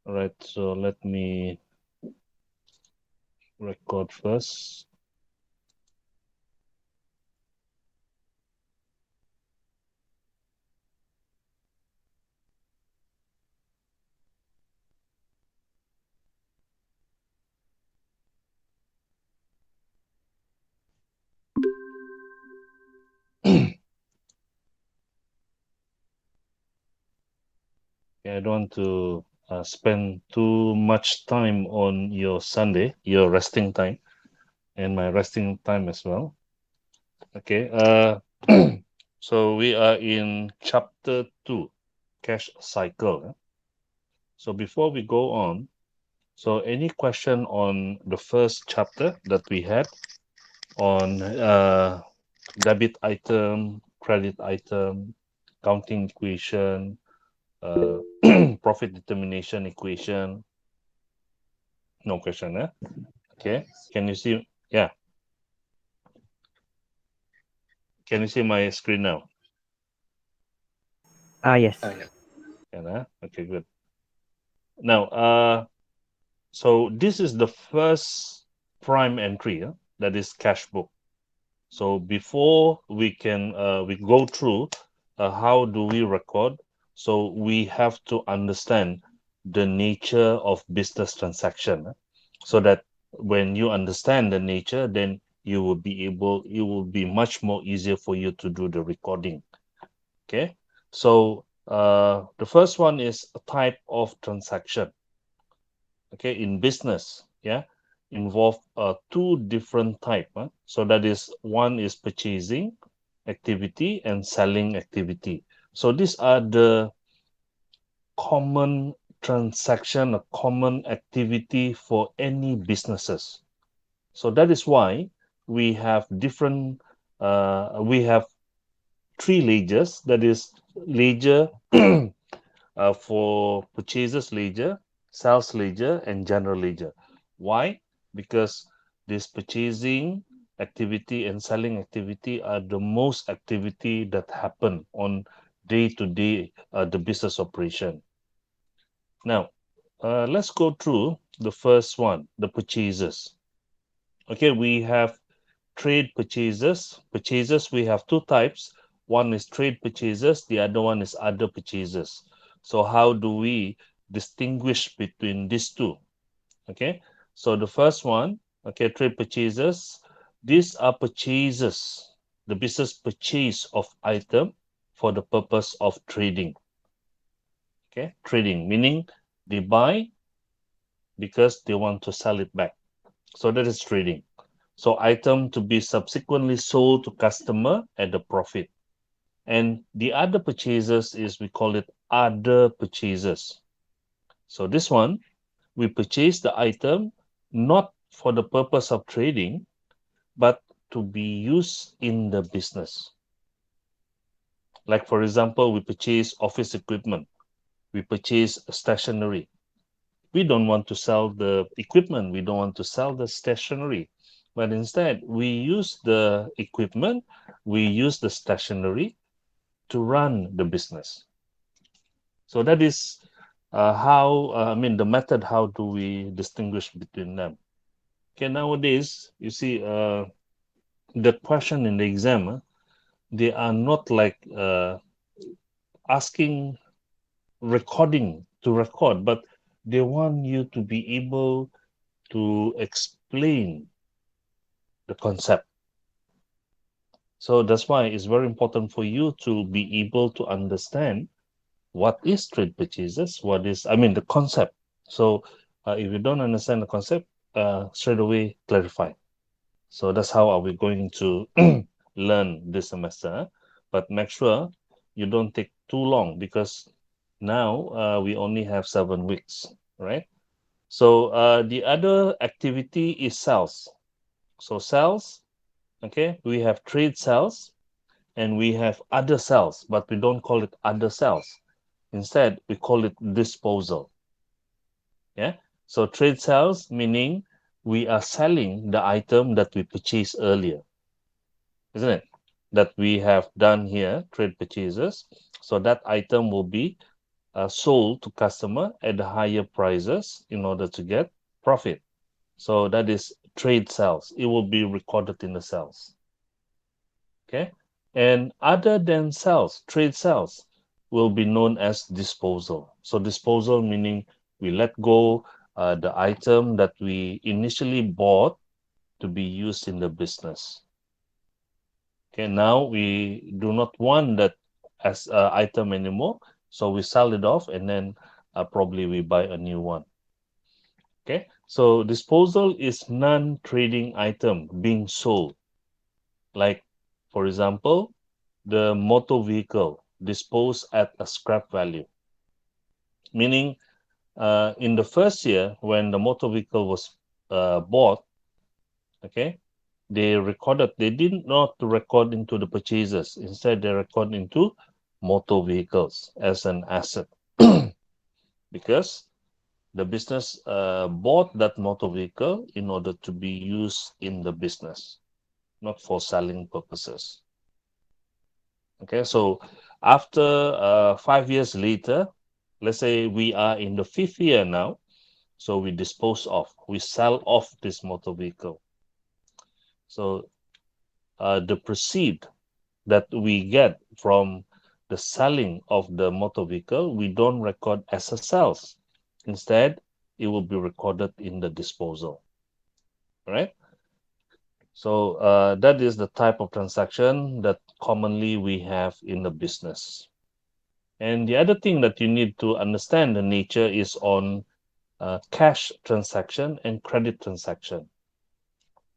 All right, so let me record first. I don't want to spend too much time on your Sunday, your resting time, and my resting time as well. Okay. So we are in chapter 2, cash cycle. So before we go on, so any question on the first chapter that we had on debit item, credit item, counting equation, uh, profit determination equation? No question, eh? Okay. Can you see? Yeah. Can you see my screen now? Yes. Yeah. Okay. Good. Now, so this is the first prime entry. That is cash book. So before we go through how do we record, so we have to understand the nature of business transaction, so that when you understand the nature, then it will be much more easier for you to do the recording. Okay, so the first one is a type of transaction. Okay, in business, yeah, involve two different type. So that is, one is purchasing activity and selling activity. So these are the common transaction, a common activity for any businesses. So that is why we have different. We have three ledgers. That is ledger for purchases ledger, sales ledger, and general ledger. Why? Because this purchasing activity and selling activity are the most activity that happen on day to day the business operation. Now, let's go through the first one, the purchases. Okay, we have trade purchases. Purchases, we have two types. One is trade purchases, the other one is other purchases. So how do we distinguish between these two? Okay, so the first one, okay, trade purchases, these are purchases, the business purchase of item for the purpose of trading. Okay, trading meaning they buy because they want to sell it back. So that is trading. So item to be subsequently sold to customer at a profit. And the other purchases is, we call it other purchases. So this one, we purchase the item not for the purpose of trading, but to be used in the business. Like for example, we purchase office equipment, we purchase stationery. We don't want to sell the equipment, we don't want to sell the stationery, but instead we use the equipment, we use the stationery to run the business. So that is how I mean the method. How do we distinguish between them? Okay, nowadays you see the question in the exam, they are not like asking recording to record, but they want you to be able to explain the concept. So that's why it's very important for you to be able to understand what is trade purchases, what is, I mean, the concept. So if you don't understand the concept, straight away clarify. So that's how are we going to learn this semester. But make sure you don't take too long, because now we only have 7 weeks, right? So the other activity is sales. So sales, okay, we have trade sales and we have other sales, but we don't call it other sales. Instead, we call it disposal. Yeah. So trade sales meaning we are selling the item that we purchased earlier, isn't it? That we have done here, trade purchases. So that item will be sold to customer at the higher prices in order to get profit. So that is trade sales. It will be recorded in the sales. Okay. And other than sales, trade sales will be known as disposal. So disposal meaning we let go the item that we initially bought to be used in the business. Okay, now we do not want that as an item anymore, so we sell it off and then probably we buy a new one. Okay, so disposal is non-trading item being sold. Like, for example, the motor vehicle disposed at a scrap value, meaning in the first year when the motor vehicle was bought, okay, they did not record into the purchases. Instead, they record into motor vehicles as an asset because the business bought that motor vehicle in order to be used in the business, not for selling purposes. Okay, so after 5 years later, let's say we are in the fifth year now, so we sell off this motor vehicle. So the proceed that we get from the selling of the motor vehicle, we don't record as a sales. Instead, it will be recorded in the disposal, right? So that is the type of transaction that commonly we have in the business. And the other thing that you need to understand the nature is on cash transaction and credit transaction.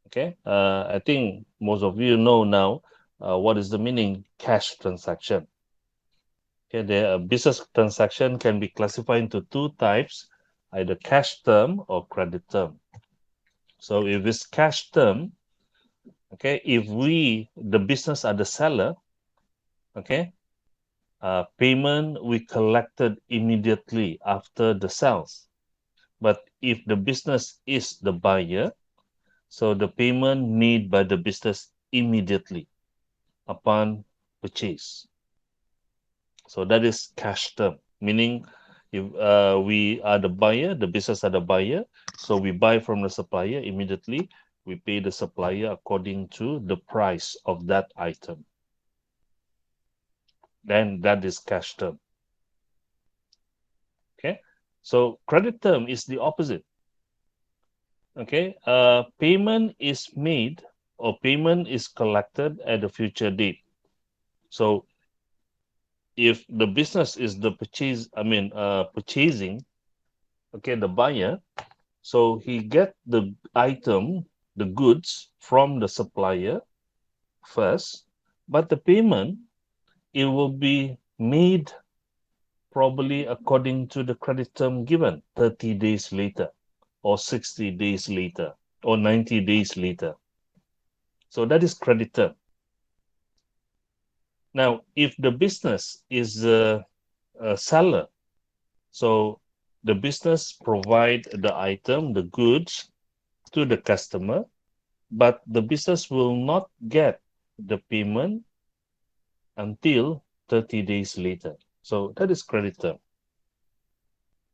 Okay, I think most of you know now what is the meaning cash transaction. Okay, the business transaction can be classified into two types, either cash term or credit term. So if it's cash term, okay, if the business are the seller, okay, payment we collected immediately after the sales. But if the business is the buyer, so the payment made by the business immediately upon purchase. So that is cash term, meaning if we are the buyer, the business are the buyer, so we buy from the supplier immediately, we pay the supplier according to the price of that item. Then that is cash term. Okay, so credit term is the opposite. Okay, payment is made or payment is collected at a future date. So if the business is the purchasing, okay, the buyer, so he get the item, the goods from the supplier first, but the payment, it will be made probably according to the credit term given 30 days later or 60 days later or 90 days later. So that is credit term. Now, if the business is a seller, so the business provide the item, the goods to the customer, but the business will not get the payment until 30 days later. So that is credit term.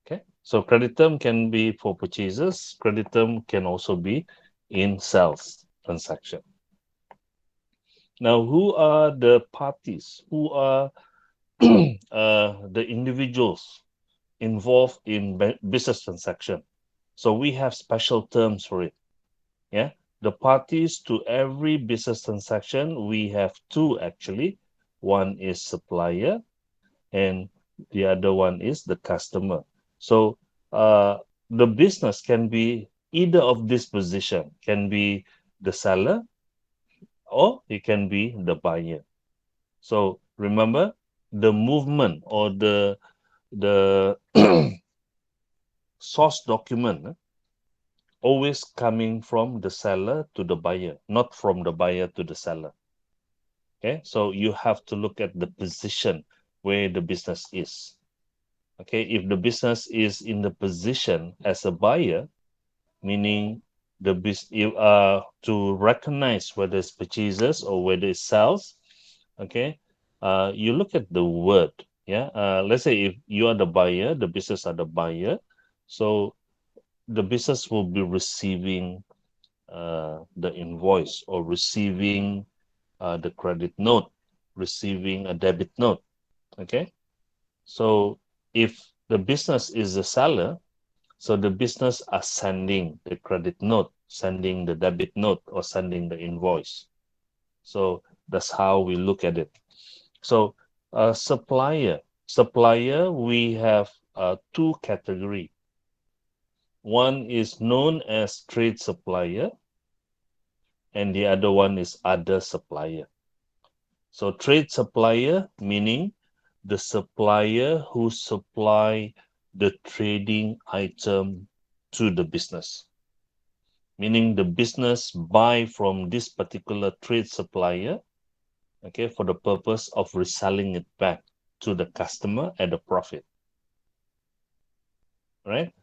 Okay. So credit term can be for purchases. Credit term can also be in sales transaction. Now, who are the parties? Who are the individuals involved in business transaction? So we have special terms for it. Yeah, the parties to every business transaction, we have two actually. One is supplier, and the other one is the customer. So the business can be either of this position, can be the seller or it can be the buyer. So remember the movement or the source document always coming from the seller to the buyer, not from the buyer to the seller. Okay, so you have to look at the position where the business is. Okay, if the business is in the position as a buyer, meaning the to recognize whether it's purchases or whether it's sales, okay, you look at the word. Yeah, let's say if you are the buyer, the business are the buyer, so the business will be receiving the invoice or receiving the credit note, receiving a debit note. Okay, so if the business is the seller, so the business are sending the credit note, sending the debit note, or sending the invoice. So that's how we look at it. So supplier, we have two category. One is known as trade supplier, and the other one is other supplier. So trade supplier meaning the supplier who supply the trading item to the business. Meaning the business buy from this particular trade supplier, okay, for the purpose of reselling it back to the customer at a profit, right?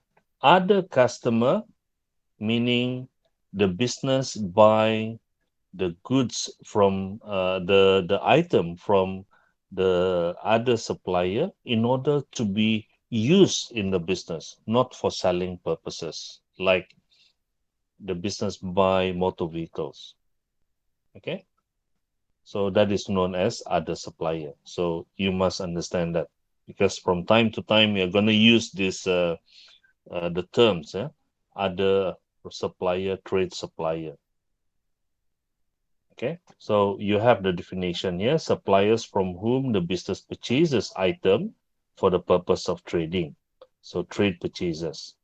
Other customer meaning the business buy the goods from the item from the other supplier in order to be used in the business, not for selling purposes, like the business buy motor vehicles. Okay, so that is known as other supplier. So you must understand that, because from time to time you're going to use this the terms, other supplier, trade supplier. Okay, so you have the definition here: suppliers from whom the business purchases item for the purpose of trading. So trade purchases.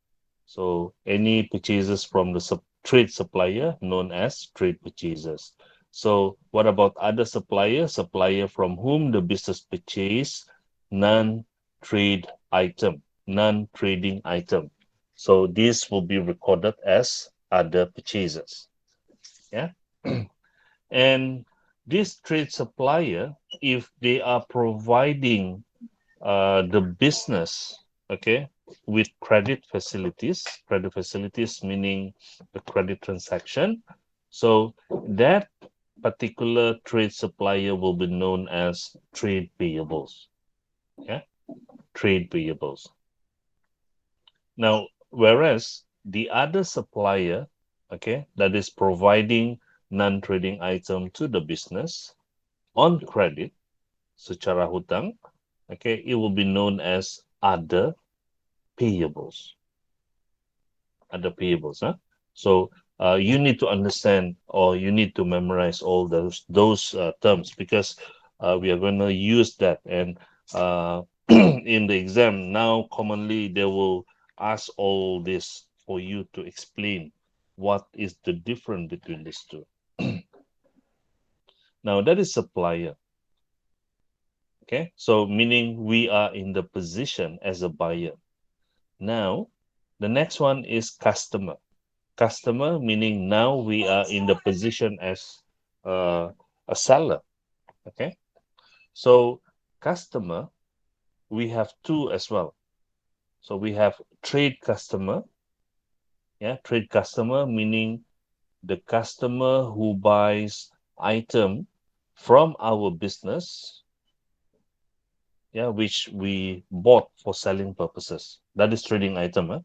So any purchases from the trade supplier known as trade purchases. So what about other supplier? Supplier from whom the business purchase non-trade item, non-trading item. So this will be recorded as other purchases. Yeah. And this trade supplier, if they are providing the business, okay, with credit facilities meaning the credit transaction. So that particular trade supplier will be known as trade payables. Yeah, trade payables. Now, whereas the other supplier, okay, that is providing non-trading item to the business on credit, secara hutang, okay, it will be known as other payables. Other payables, huh? So you need to understand, or you need to memorize all those terms, because we are going to use that. And in the exam now, commonly they will ask all this for you to explain what is the difference between these two. Now that is supplier. Okay, so meaning we are in the position as a buyer. Now, the next one is customer. Customer meaning now we are in the position as a seller. Okay, so customer, we have two as well. So we have trade customer. Yeah, trade customer meaning the customer who buys item from our business, yeah, which we bought for selling purposes. That is trading item.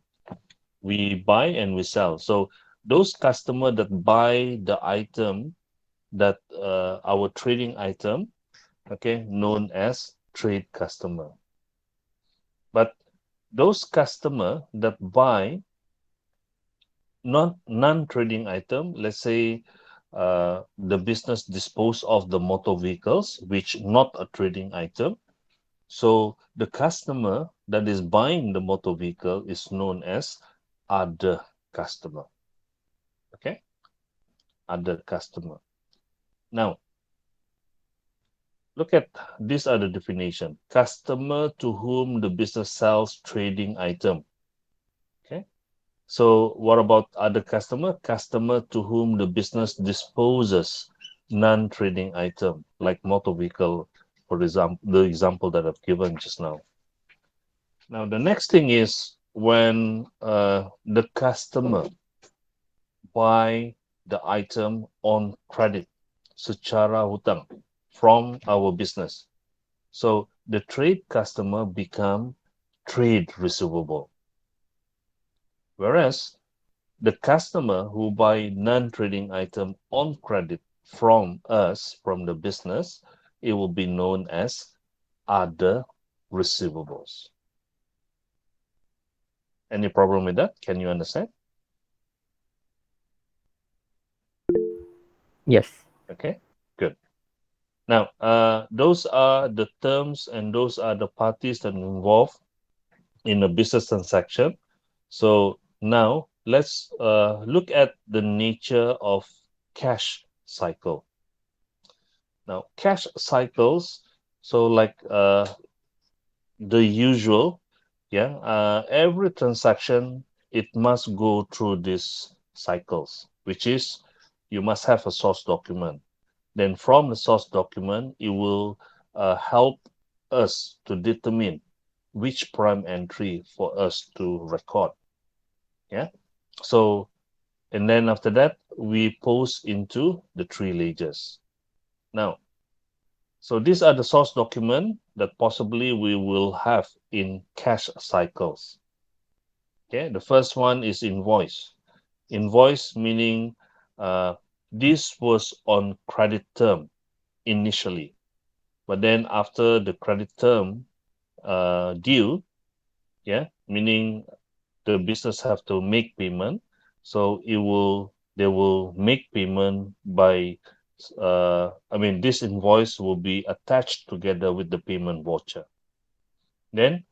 We buy and we sell. So those customer that buy the item, that our trading item, okay, known as trade customer. But those customer that buy non-trading item, let's say the business dispose of the motor vehicles, which not a trading item. So the customer that is buying the motor vehicle is known as other customer. Okay, other customer. Now, look at these are the definition. Customer to whom the business sells trading item. Okay. So what about other customer? Customer to whom the business disposes non-trading item, like motor vehicle, for example, the example that I've given just now. Now, the next thing is when the customer buy the item on credit, secara hutang, from our business. So the trade customer become trade receivable. Whereas the customer who buy non-trading item on credit from us, from the business, it will be known as other receivables. Any problem with that? Can you understand? Yes. Okay, good. Now, those are the terms and those are the parties that are involved in a business transaction. So now let's look at the nature of cash cycle. Now, cash cycles, so like the usual, yeah, every transaction, it must go through these cycles, which is you must have a source document. Then from the source document, it will help us to determine which prime entry for us to record. Yeah. So, and then after that, we post into the three ledgers. Now, so these are the source document that possibly we will have in cash cycles. Okay, the first one is invoice. Invoice meaning this was on credit term initially, but then after the credit term due, yeah, meaning the business have to make payment, so they will make payment by I mean this invoice will be attached together with the payment voucher. Then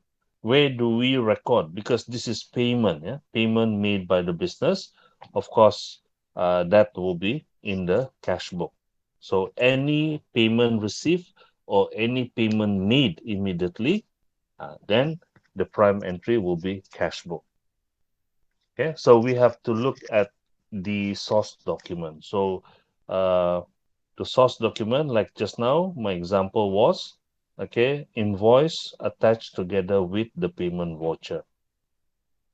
where do we record? Because this is payment, yeah, payment made by the business. Of course, that will be in the cash book. So any payment received or any payment made immediately, then the prime entry will be cash book. Okay, so we have to look at the source document. So uh, the source document, like just now, my example was, okay, invoice attached together with the payment voucher,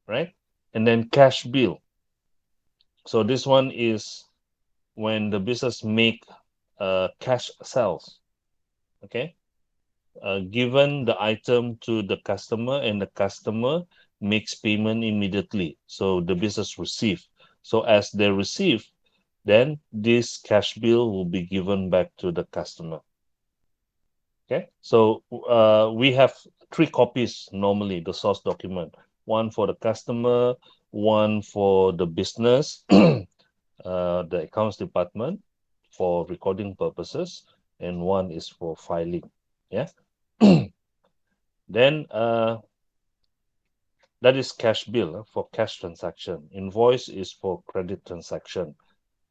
right? And then cash bill. So this one is when the business make cash sales, okay? Given the item to the customer and the customer makes payment immediately. So the business receive. So as they receive, then this cash bill will be given back to the customer. Okay. So we have three copies normally, the source document. One for the customer, one for the business, the accounts department for recording purposes, and one is for filing. Yeah. Then that is cash bill for cash transaction. Invoice is for credit transaction.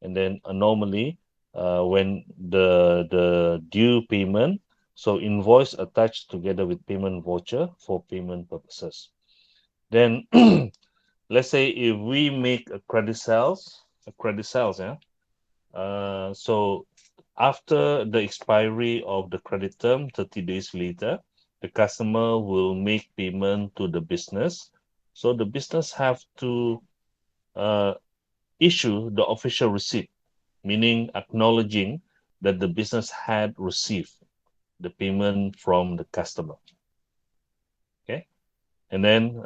And then normally when the due payment, so invoice attached together with payment voucher for payment purposes. Then let's say if we make a credit sales, yeah. So after the expiry of the credit term, 30 days later, the customer will make payment to the business. So the business have to uh, issue the official receipt, meaning acknowledging that the business had received the payment from the customer. Okay, and then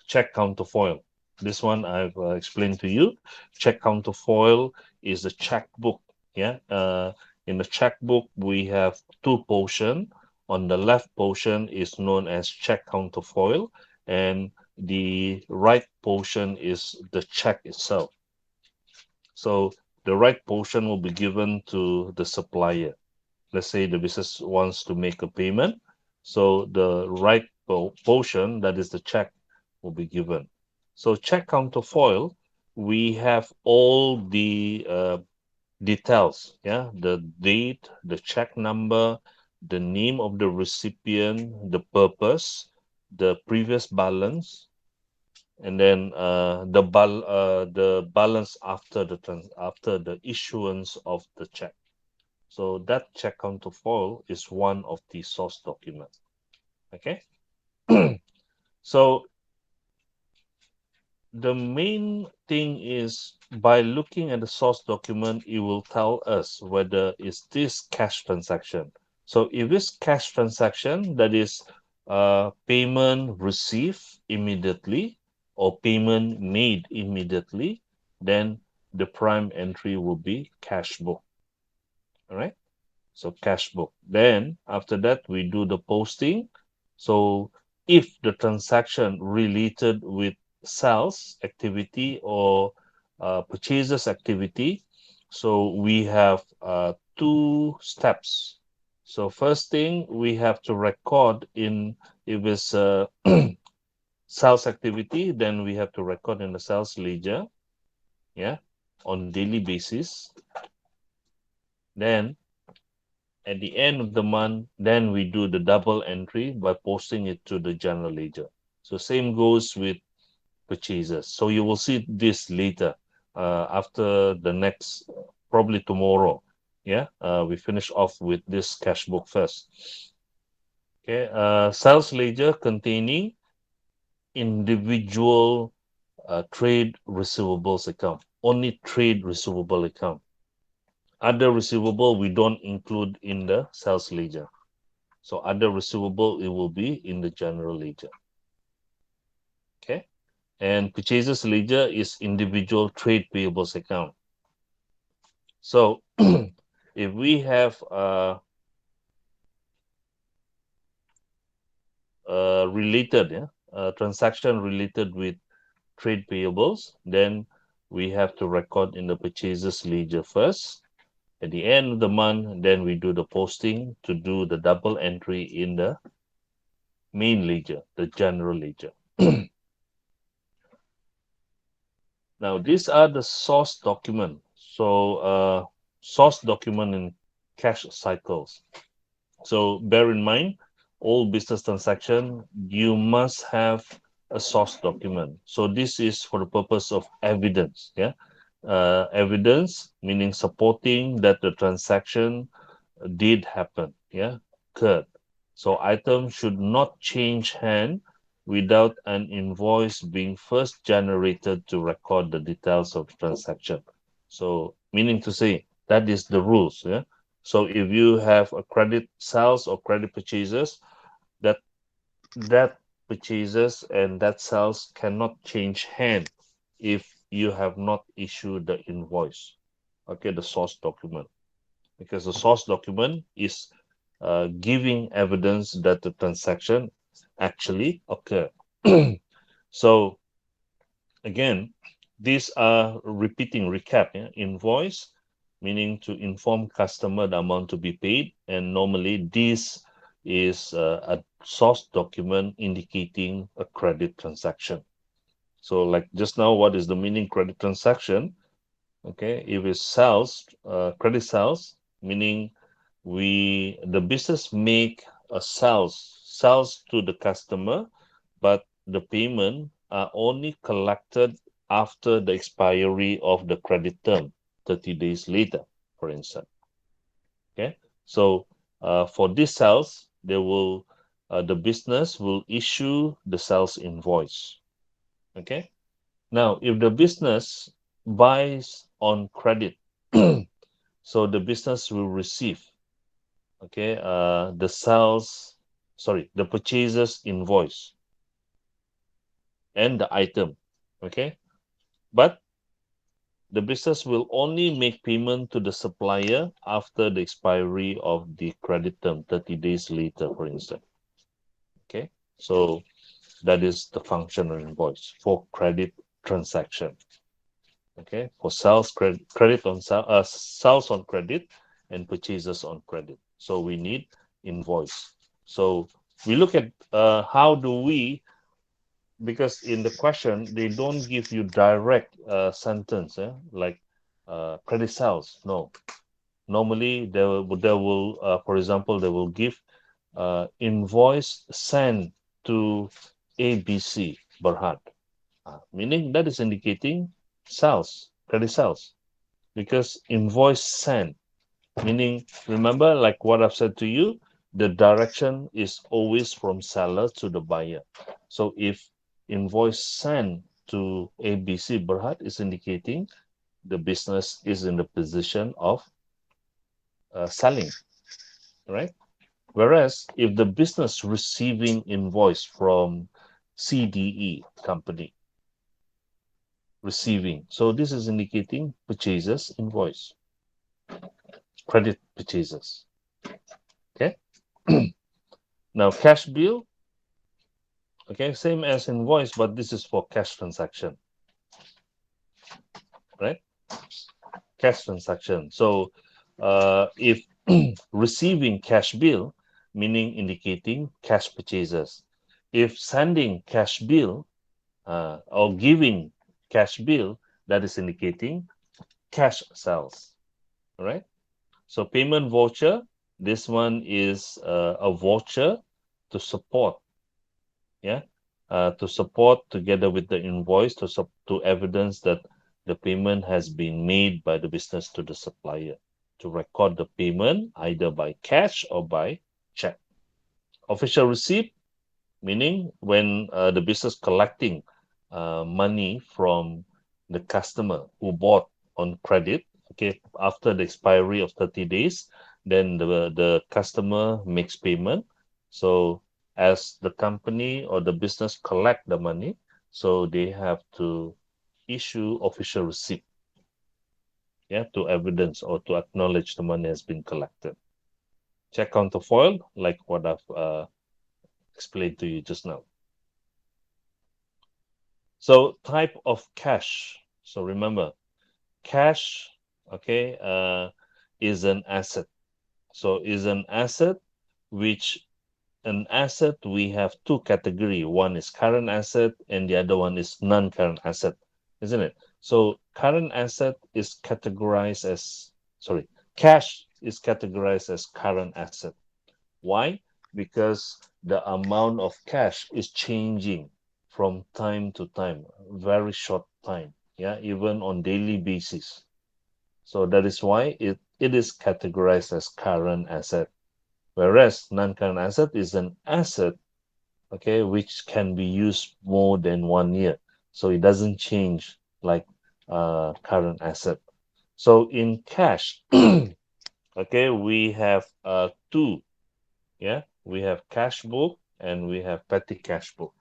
check counterfoil. This one I've explained to you. Check counterfoil is a checkbook. Yeah. In the checkbook, we have two portion. On the left portion is known as check counterfoil, and the right portion is the check itself. So the right portion will be given to the supplier. Let's say the business wants to make a payment. So the right portion, that is the check, will be given. So check counterfoil, we have all the details, yeah, the date, the check number, the name of the recipient, the purpose, the previous balance, and then the balance after after the issuance of the check. So that check counterfoil is one of the source documents. Okay. So the main thing is by looking at the source document, it will tell us whether is this cash transaction. So if it's cash transaction, that is payment received immediately or payment made immediately, then the prime entry will be cash book. All right. So cash book. Then after that, we do the posting. So if the transaction related with sales activity or purchases activity, so we have two steps. So first thing we have to record in, if it's sales activity, then we have to record in the sales ledger, yeah, on daily basis. Then at the end of the month, then we do the double entry by posting it to the general ledger. So same goes with purchases. So you will see this later after the next, probably tomorrow. Yeah, we finish off with this cash book first. Okay, sales ledger containing individual trade receivables account, only trade receivable account. Other receivable we don't include in the sales ledger. So other receivable, it will be in the general ledger. Okay. And purchases ledger is individual trade payables account. So if we have related, transaction related with trade payables, then we have to record in the purchases ledger first. At the end of the month, then we do the posting to do the double entry in the main ledger, the general ledger. Now, these are the source document. So, source document in cash cycles. So, bear in mind, all business transaction, you must have a source document. So, this is for the purpose of evidence. Yeah, evidence meaning supporting that the transaction did happen. Yeah, occurred. So, item should not change hand without an invoice being first generated to record the details of the transaction. So, meaning to say, that is the rules. Yeah. So, if you have a credit sales or credit purchases, that that purchases and that sales cannot change hand if you have not issued the invoice. Okay, the source document, because the source document is giving evidence that the transaction actually occurred. So again, these are repeating recap. Yeah? Invoice, meaning to inform customer the amount to be paid, and normally this is a source document indicating a credit transaction. So like just now, what is the meaning credit transaction? Okay, if it sells, credit sales, meaning the business make a sales to the customer, but the payment are only collected after the expiry of the credit term, 30 days later, for instance. Okay, so for this sales, the business will issue the sales invoice. Okay, now if the business buys on credit, so the business will receive, okay, the purchases invoice and the item, okay, but the business will only make payment to the supplier after the expiry of the credit term, 30 days later, for instance. Okay, so that is the function of invoice for credit transaction. Okay, for sales credit on sales on credit and purchases on credit. So we need invoice. So we look at how do we, because in the question they don't give you direct sentence, like credit sales. No, normally they will for example they will give invoice sent to ABC Berhad, meaning that is indicating sales, credit sales, because invoice sent, meaning remember like what I've said to you, the direction is always from seller to the buyer. So if invoice sent to ABC Berhad is indicating the business is in the position of selling, right? Whereas if the business receiving invoice from CDE company, receiving, so this is indicating purchases invoice, credit purchases. Okay. Now cash bill, okay, same as invoice, but this is for cash transaction, right? Cash transaction. So if receiving cash bill, meaning indicating cash purchases. If sending cash bill or giving cash bill, that is indicating cash sales. All right. So payment voucher, this one is a voucher to support, yeah, to support together with the invoice to evidence that the payment has been made by the business to the supplier, to record the payment either by cash or by check. Official receipt, meaning when the business collecting money from the customer who bought on credit, okay, after the expiry of 30 days, then the customer makes payment. So as the company or the business collect the money, so they have to issue official receipt, yeah, to evidence or to acknowledge the money has been collected. Check counterfoil, like what I've explained to you just now. So type of cash. So remember, cash, okay, is an asset. So is an asset, which an asset we have two category. One is current asset and the other one is non-current asset, isn't it? So current asset is categorized as, sorry, cash is categorized as current asset. Why? Because the amount of cash is changing from time to time, very short time, yeah, even on daily basis. So that is why it is categorized as current asset. Whereas non-current asset is an asset, okay, which can be used more than 1 year. So it doesn't change like current asset. So in cash, okay, we have two. Yeah, we have cash book and we have petty cash book.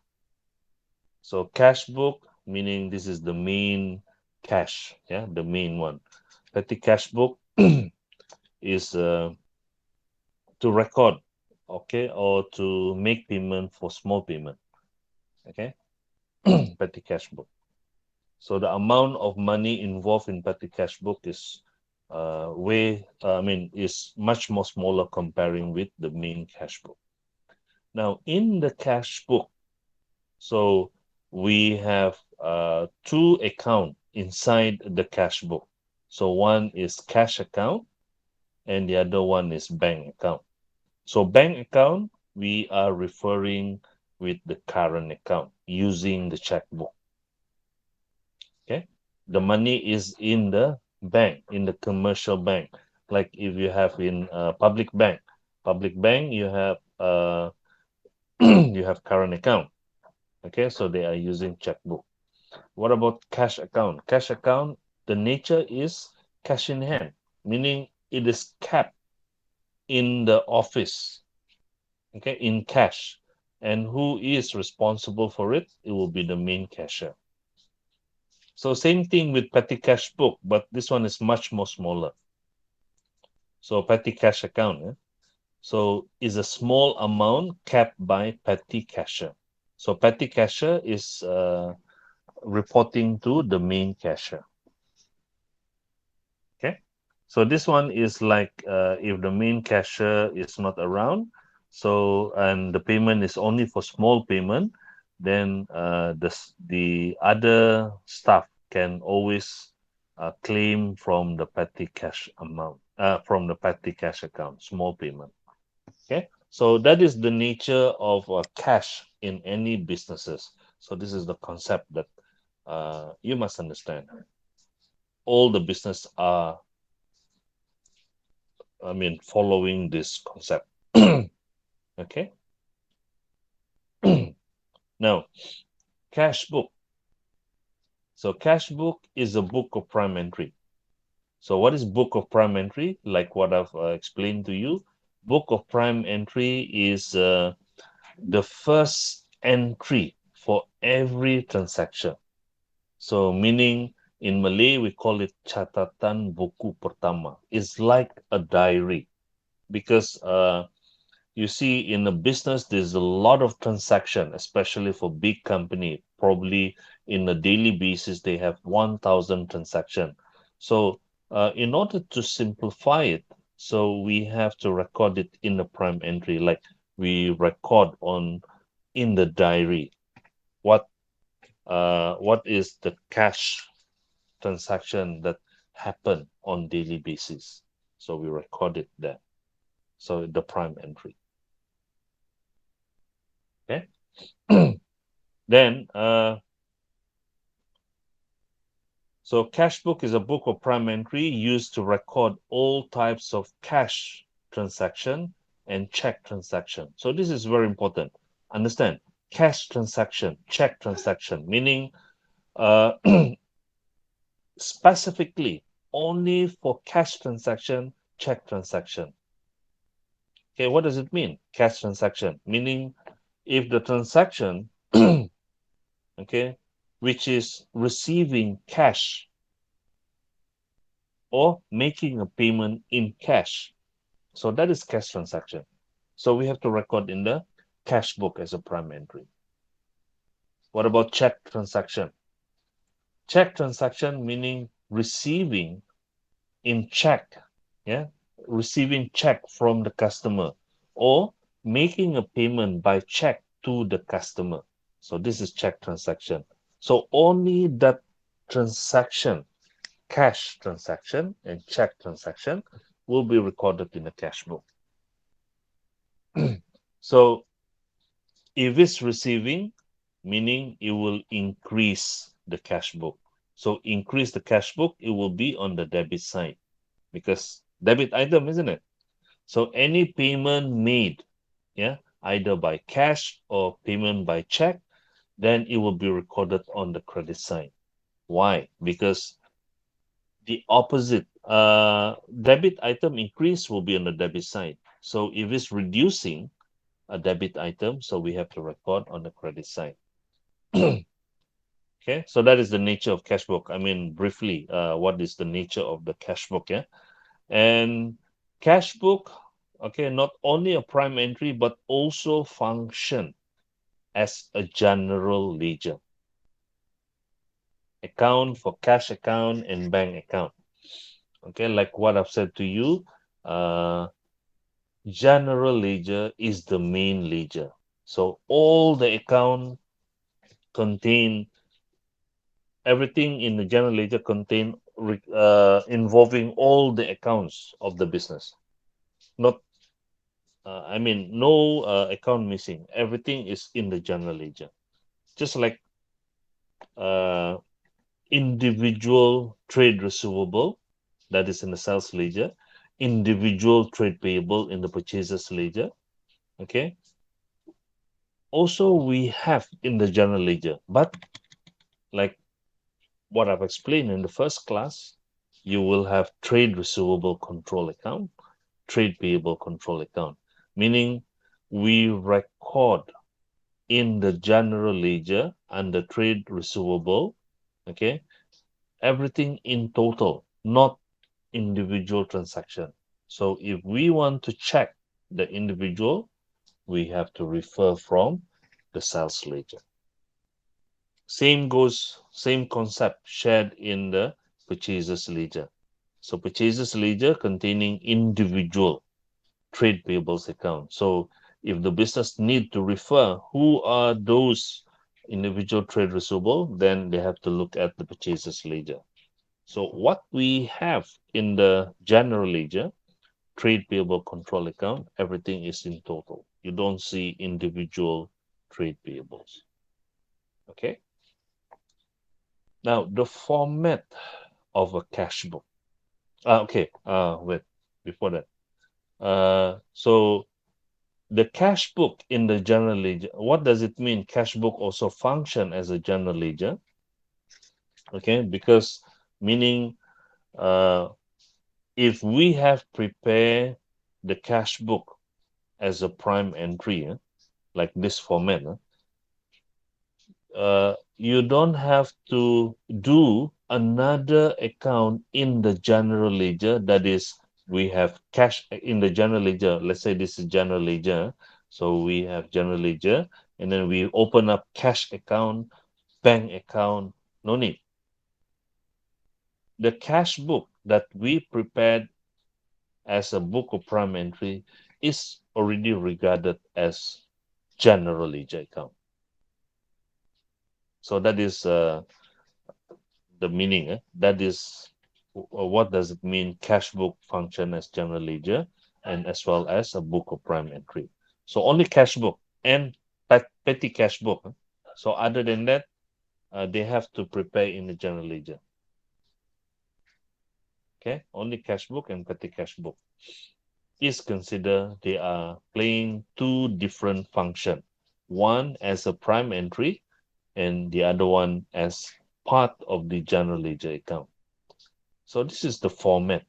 So cash book, meaning this is the main cash, yeah, the main one. Petty cash book is to record, okay, or to make payment for small payment, okay. Petty cash book. So the amount of money involved in petty cash book is is much more smaller comparing with the main cash book. Now in the cash book, so we have two account inside the cash book. So one is cash account and the other one is bank account. So bank account, we are referring with the current account using the checkbook. Okay. The money is in the bank, in the commercial bank. Like if you have in public bank, you have you have current account. Okay, so they are using checkbook. What about cash account? Cash account, the nature is cash in hand, meaning it is kept in the office, okay, in cash. And who is responsible for it? It will be the main cashier. So same thing with petty cash book, but this one is much more smaller. So petty cash account, so is a small amount kept by petty cashier. So petty cashier is reporting to the main cashier. Okay, so this one is like if the main cashier is not around, so and the payment is only for small payment, then the other staff can always claim from the petty cash amount, from the petty cash account, small payment. Okay, so that is the nature of cash in any businesses. So this is the concept that you must understand. All the business are, following this concept. Okay. Now, cash book. So cash book is a book of prime entry. So what is book of prime entry? Like what I've explained to you, book of prime entry is the first entry for every transaction. So meaning in Malay we call it catatan buku pertama. It's like a diary because you see in a business there's a lot of transaction, especially for big company. Probably in a daily basis they have 1,000 transaction. So in order to simplify it, so we have to record it in the prime entry, like we record on in the diary what what is the cash transaction that happen on daily basis. So we record it there. So the prime entry. Okay. Then, so cash book is a book of prime entry used to record all types of cash transaction and check transaction. So this is very important. Understand? Cash transaction, check transaction, meaning uh, specifically only for cash transaction, check transaction. Okay, what does it mean? Cash transaction, meaning if the transaction, okay, which is receiving cash or making a payment in cash. So that is cash transaction. So we have to record in the cash book as a prime entry. What about check transaction? Check transaction meaning receiving in check, yeah, receiving check from the customer or making a payment by check to the customer. So this is check transaction. So only that transaction, cash transaction and check transaction, will be recorded in the cash book. So if it's receiving, meaning it will increase the cash book. So increase the cash book, it will be on the debit side because debit item, isn't it? So any payment made, yeah, either by cash or payment by check, then it will be recorded on the credit side. Why? Because the opposite, debit item increase will be on the debit side. So if it's reducing a debit item, so we have to record on the credit side. Okay, so that is the nature of cash book. I mean, briefly, what is the nature of the cash book? Yeah, and cash book, okay, not only a prime entry but also function as a general ledger account for cash account and bank account. Okay, like what I've said to you, uh, general ledger is the main ledger. So all the account contain everything in the general ledger contain involving all the accounts of the business. Not, I mean, no account missing. Everything is in the general ledger. Just like uh, individual trade receivable, that is in the sales ledger, individual trade payable in the purchases ledger. Okay. Also, we have in the general ledger, but like what I've explained in the first class, you will have trade receivable control account, trade payable control account, meaning we record in the general ledger under trade receivable, okay, everything in total, not individual transaction. So if we want to check the individual, we have to refer from the sales ledger. Same concept shared in the purchases ledger. So purchases ledger containing individual trade payables account. So if the business need to refer who are those individual trade receivable, then they have to look at the purchases ledger. So what we have in the general ledger, trade payable control account, everything is in total. You don't see individual trade payables. Okay. Now the format of a cash book. Okay. Wait. Before that. So the cash book in the general ledger, what does it mean? Cash book also function as a general ledger. Okay, because meaning uh, if we have prepared the cash book as a prime entry, like this format, you don't have to do another account in the general ledger. That is, we have cash in the general ledger. Let's say this is general ledger. So we have general ledger, and then we open up cash account, bank account. No need. The cash book that we prepared as a book of prime entry is already regarded as general ledger account. So that is the meaning. That is what does it mean? Cash book function as general ledger and as well as a book of prime entry. So only cash book and petty cash book. So other than that, they have to prepare in the general ledger. Okay, only cash book and petty cash book is considered they are playing two different function. One as a prime entry and the other one as part of the general ledger account. So this is the format.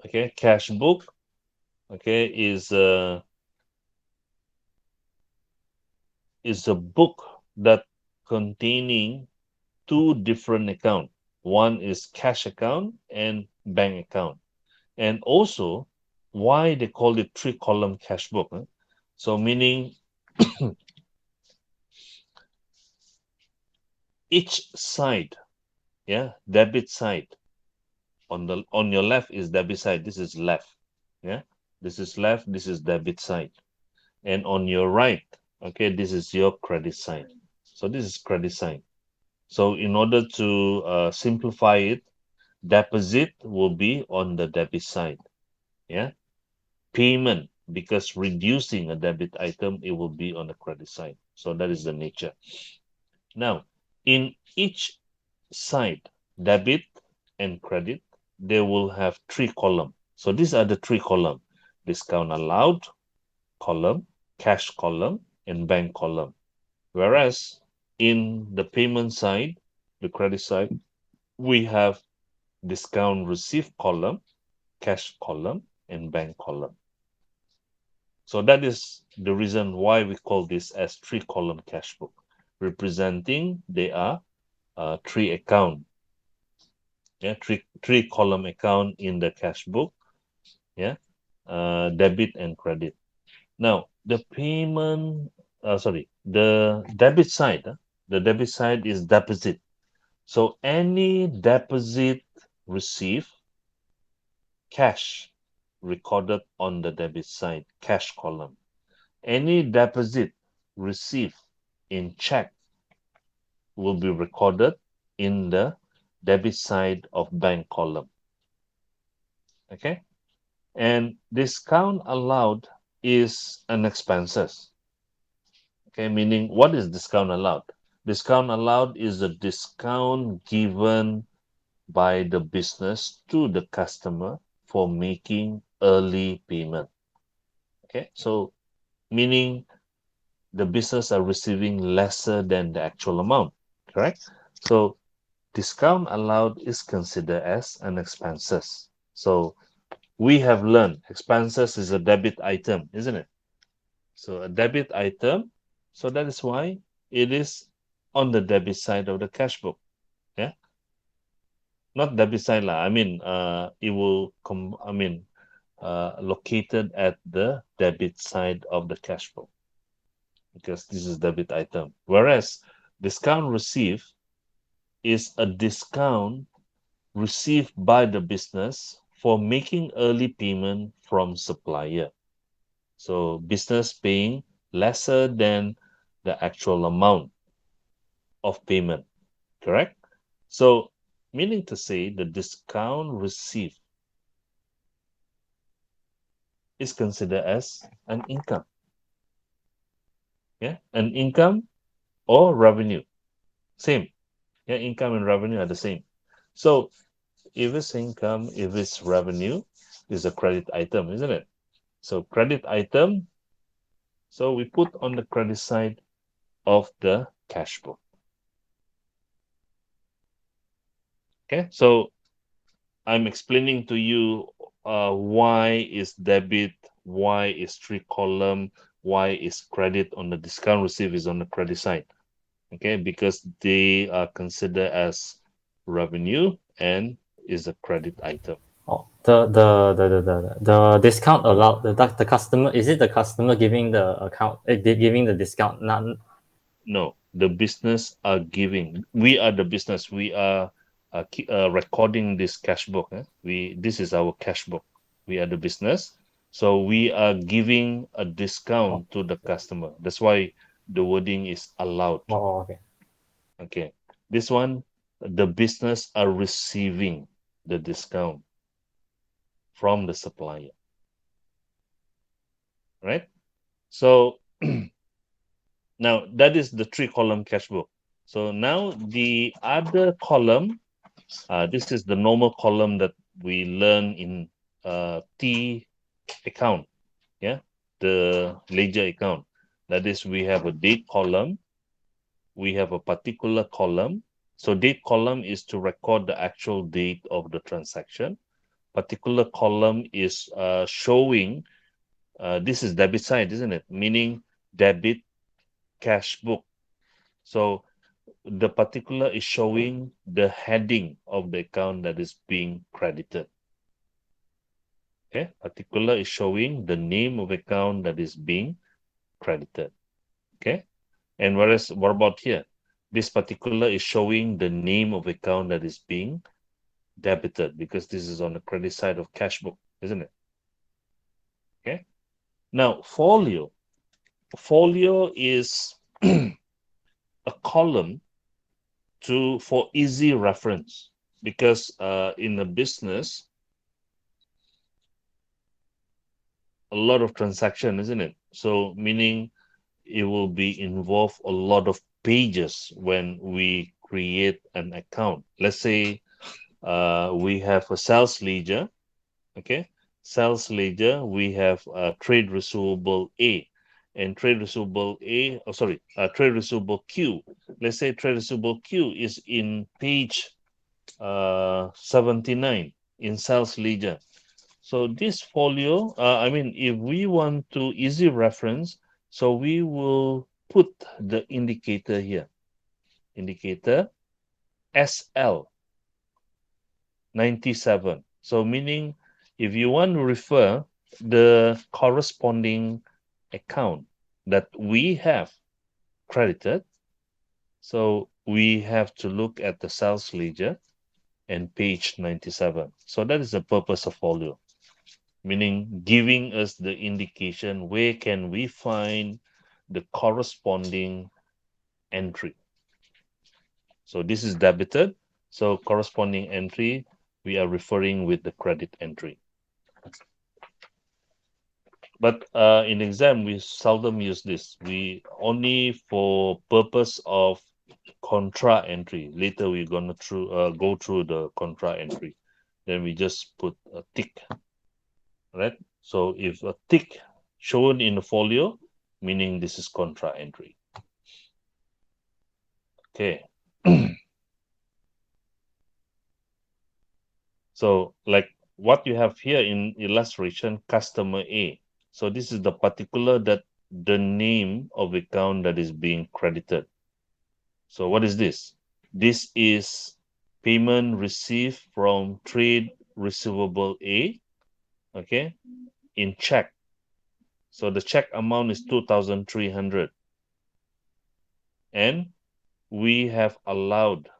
Okay, cash book. Okay, is a book that containing two different account. One is cash account and bank account. And also, why they call it three column cash book? So meaning each side, yeah, debit side on your left is debit side. This is left, yeah. This is left. This is debit side, and on your right, okay, this is your credit side. So this is credit side. So in order to simplify it, deposit will be on the debit side. Yeah. Payment, because reducing a debit item, it will be on the credit side. So that is the nature. Now, in each side, debit and credit, they will have three column. So these are the three column: discount allowed column, cash column, and bank column. Whereas in the payment side, the credit side, we have discount received column, cash column, and bank column. So that is the reason why we call this as three column cash book, representing they are three account. Yeah, three column account in the cash book. Yeah, debit and credit. Now the payment, the debit side. The debit side is deposit. So any deposit received, cash recorded on the debit side, cash column. Any deposit received in check will be recorded in the debit side of bank column. Okay? And discount allowed is an expenses. Okay, meaning what is discount allowed? Discount allowed is a discount given by the business to the customer for making early payment. Okay, so meaning the business are receiving lesser than the actual amount, correct? So discount allowed is considered as an expenses. So we have learned expenses is a debit item, isn't it? So a debit item, so that is why it is on the debit side of the cash book. Yeah, not debit side lah. I mean, it will located at the debit side of the cash book because this is debit item. Whereas discount received is a discount received by the business for making early payment from supplier. So business paying lesser than the actual amount of payment, correct? So meaning to say the discount received is considered as an income. Yeah, an income or revenue. Same. Yeah, income and revenue are the same. So if it's income, if it's revenue, it's a credit item, isn't it? So credit item, so we put on the credit side of the cash book. Okay, so I'm explaining to you why is debit why is 3 column, why is credit on the discount receipt is on the credit side. Okay, because they are considered as revenue and is a credit item. Oh, the discount allowed the customer, is it the customer giving the account giving the discount? Not No, the business are giving. We are the business. We are recording this cash book. This is our cash book. We are the business, so we are giving a oh, discount to the customer. That's why the wording is allowed. okay. Okay, this one, the business are receiving the discount from the supplier, right? So now that is the 3 column cash book. So now the other column, this is the normal column that we learn in T account, yeah, the ledger account. That is, we have a date column, we have a particular column. So date column is to record the actual date of the transaction. Particular column is showing, this is debit side, isn't it? Meaning debit cash book. So the particular is showing the heading of the account that is being credited. Okay, particular is showing the name of account that is being credited. Okay, and what about here? This particular is showing the name of account that is being debited, because this is on the credit side of cash book, isn't it? Okay. Now folio is a column for easy reference, because in a business, a lot of transaction, isn't it? So meaning it will be involve a lot of pages when we create an account. Let's say we have a sales ledger. Okay, sales ledger, we have trade receivable A, and trade receivable A, oh sorry, trade receivable Q. Let's say trade receivable Q is in page 79 in sales ledger. So this folio, if we want to easy reference, so we will put the indicator here, indicator SL 97. So meaning if you want to refer the corresponding account that we have credited, so we have to look at the sales ledger and page 97. So that is the purpose of folio, meaning giving us the indication where can we find the corresponding entry. So this is debited, so corresponding entry, we are referring with the credit entry. But in exam, we seldom use this. We only for purpose of contra entry. Later, we're gonna go through the contra entry. Then we just put a tick, right? So if a tick shown in the folio, meaning this is contra entry. Okay. So like what you have here in illustration, customer A. So this is the particular that the name of account that is being credited. So what is this? This is payment received from trade receivable A, okay, in check. So the check amount is 2,300. And we have allowed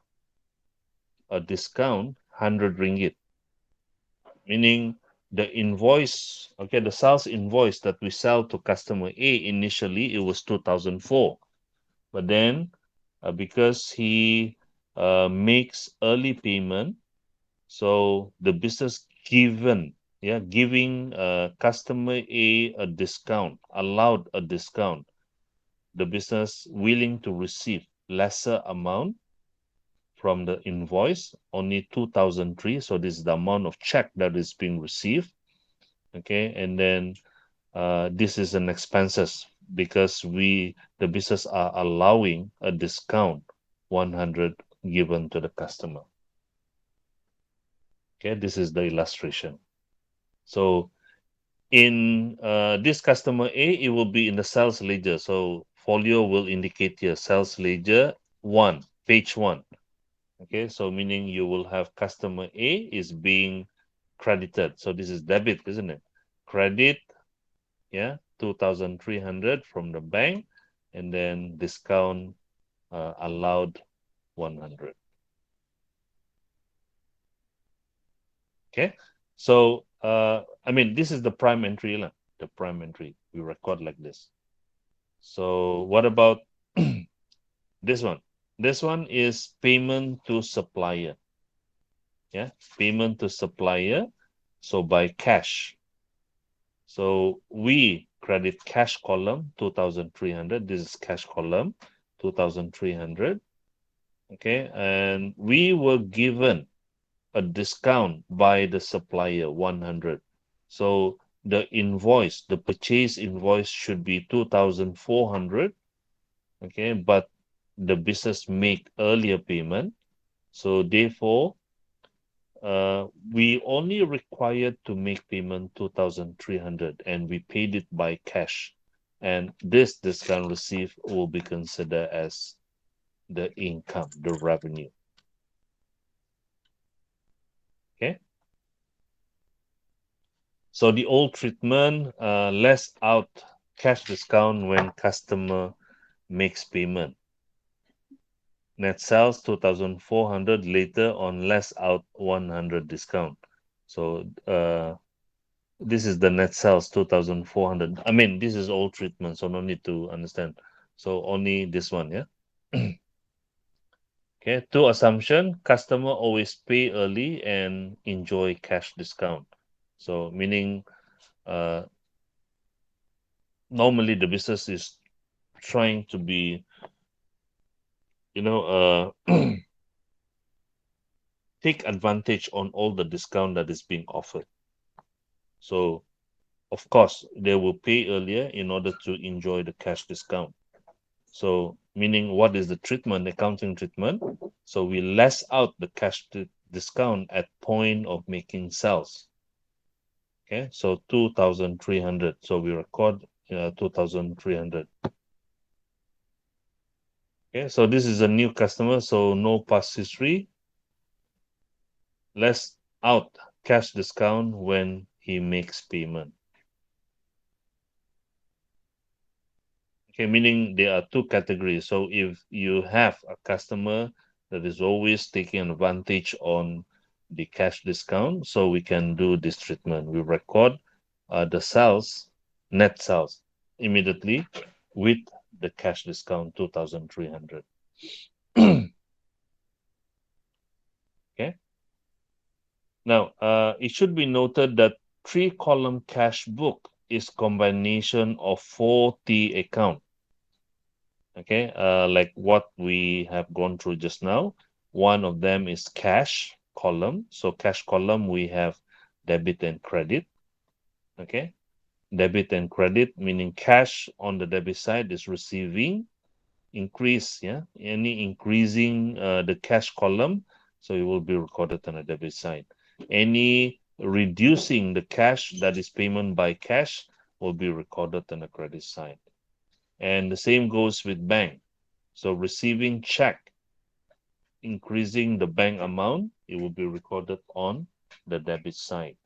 a discount 100 ringgit, meaning the invoice, okay, the sales invoice that we sell to customer A initially, it was 2004. But then because he makes early payment, so the business giving customer A discount, allowed a discount, the business willing to receive lesser amount from the invoice, only 2003. So this is the amount of check that is being received. Okay, and then this is an expenses, because the business are allowing a discount 100 given to the customer. Okay, this is the illustration. So In this customer A, it will be in the sales ledger. So folio will indicate here sales ledger 1, page 1. Okay, so meaning you will have customer A is being credited. So this is debit, isn't it? Credit, yeah, 2,300 from the bank, and then discount allowed 100. Okay, so I mean, this is the prime entry, lah. The prime entry. We record like this. So what about this one? This one is payment to supplier. Yeah, payment to supplier. So by cash. So we credit cash column 2,300. This is cash column 2,300. Okay, and we were given a discount by the supplier 100. So the invoice, the purchase invoice should be 2,400. Okay, but the business make earlier payment. So therefore, we only required to make payment 2,300 and we paid it by cash. And this discount received will be considered as the income, the revenue. Okay. So the old treatment, less out cash discount when customer makes payment. Net sales 2,400, later on less out 100 discount. So this is the net sales 2,400. I mean, this is old treatment, so no need to understand. So only this one, yeah. Okay, two assumption, customer always pay early and enjoy cash discount. So meaning normally the business is trying to be, take advantage on all the discount that is being offered. So of course they will pay earlier in order to enjoy the cash discount. So meaning what is the treatment, accounting treatment? So we less out the cash discount at point of making sales. Okay, so 2,300. So we record 2,300. Okay, so this is a new customer, so no past history. Less out cash discount when he makes payment. Okay, meaning there are two categories. So if you have a customer that is always taking advantage on the cash discount, so we can do this treatment. We record the sales, net sales, immediately with the cash discount 2,300. Okay. Now, it should be noted that 3-column cash book is combination of 4 T account. Okay, like what we have gone through just now. One of them is cash column. So cash column, we have debit and credit. Okay, debit and credit, meaning cash on the debit side is receiving increase. Yeah, any increasing the cash column, so it will be recorded on the debit side. Any reducing the cash, that is payment by cash, will be recorded on the credit side. And the same goes with bank. So receiving check, increasing the bank amount, it will be recorded on the debit side.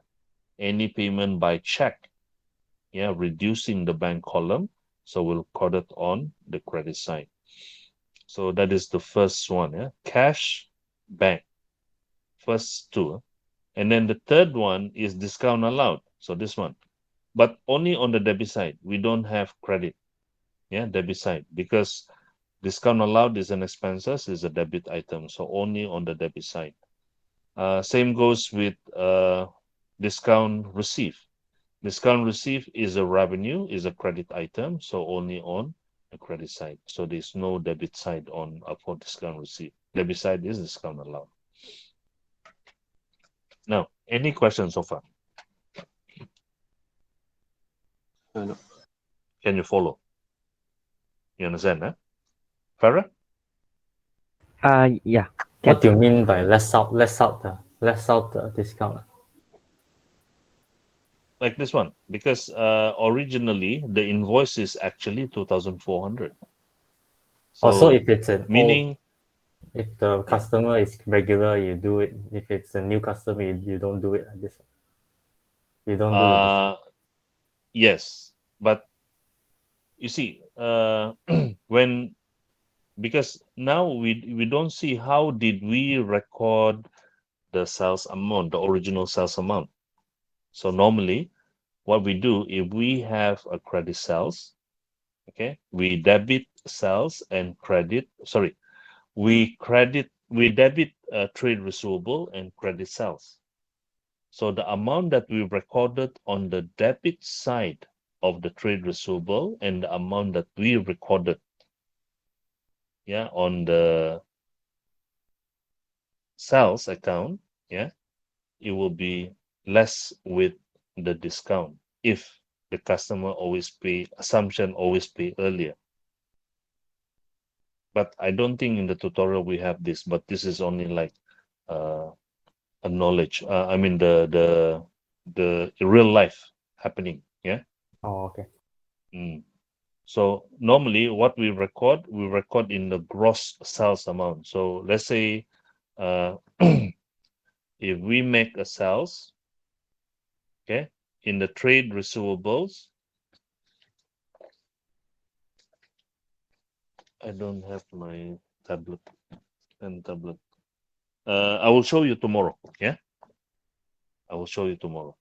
Any payment by check, yeah, reducing the bank column, so we'll record it on the credit side. So that is the first one, yeah, cash, bank, first two. And then the third one is discount allowed. So this one, but only on the debit side. We don't have credit, yeah, debit side, because discount allowed is an expenses, is a debit item, so only on the debit side. Same goes with discount received. Discount received is a revenue, is a credit item, so only on the credit side. So there's no debit side on for discount received. Debit side is discount allowed. Now, any questions so far? No. Can you follow? You understand, huh? Farah? Yeah. What do you mean by less out the discount? like this one, because originally the invoice is actually 2,400. Also, So if it's an old, meaning, if the yeah, customer is regular, you do it. If it's a new customer, you don't do it like this. You don't do the discount. uh, yes, but you see, when because now we don't see how did we record the sales amount, the original sales amount. So normally, what we do if we have a credit sales, okay, we debit sales and credit. Sorry, we debit trade receivable and credit sales. So the amount that we recorded on the debit side of the trade receivable and the amount that we recorded, yeah, on the sales account, yeah, it will be less with the discount if the customer always pay assumption always pay earlier. But I don't think in the tutorial we have this, but this is only like uh, a knowledge. I mean the real life happening. Yeah. Oh, okay. Mm. So normally what we record in the gross sales amount. So let's say uh, if we make a sales, okay, in the trade receivables, I don't have my tablet and tablet. I will show you tomorrow. Yeah, I will show you tomorrow.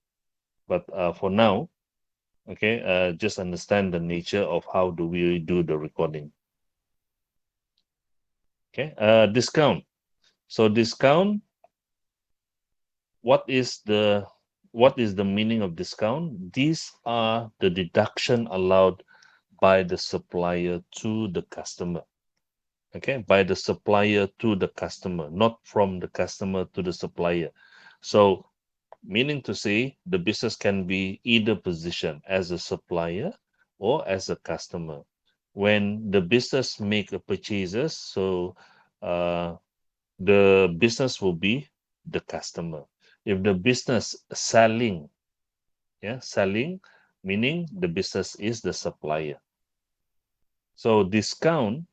But for now, okay, just understand the nature of how do we do the recording. Okay, discount. So discount. What is the what is the meaning of discount? These are the deduction allowed by the supplier to the customer. Okay, by the supplier to the customer, not from the customer to the supplier. So meaning to say the business can be either positioned as a supplier or as a customer. When the business make a purchases, so uh, the business will be the customer. If the business selling, yeah, selling, meaning the business is the supplier. So discount,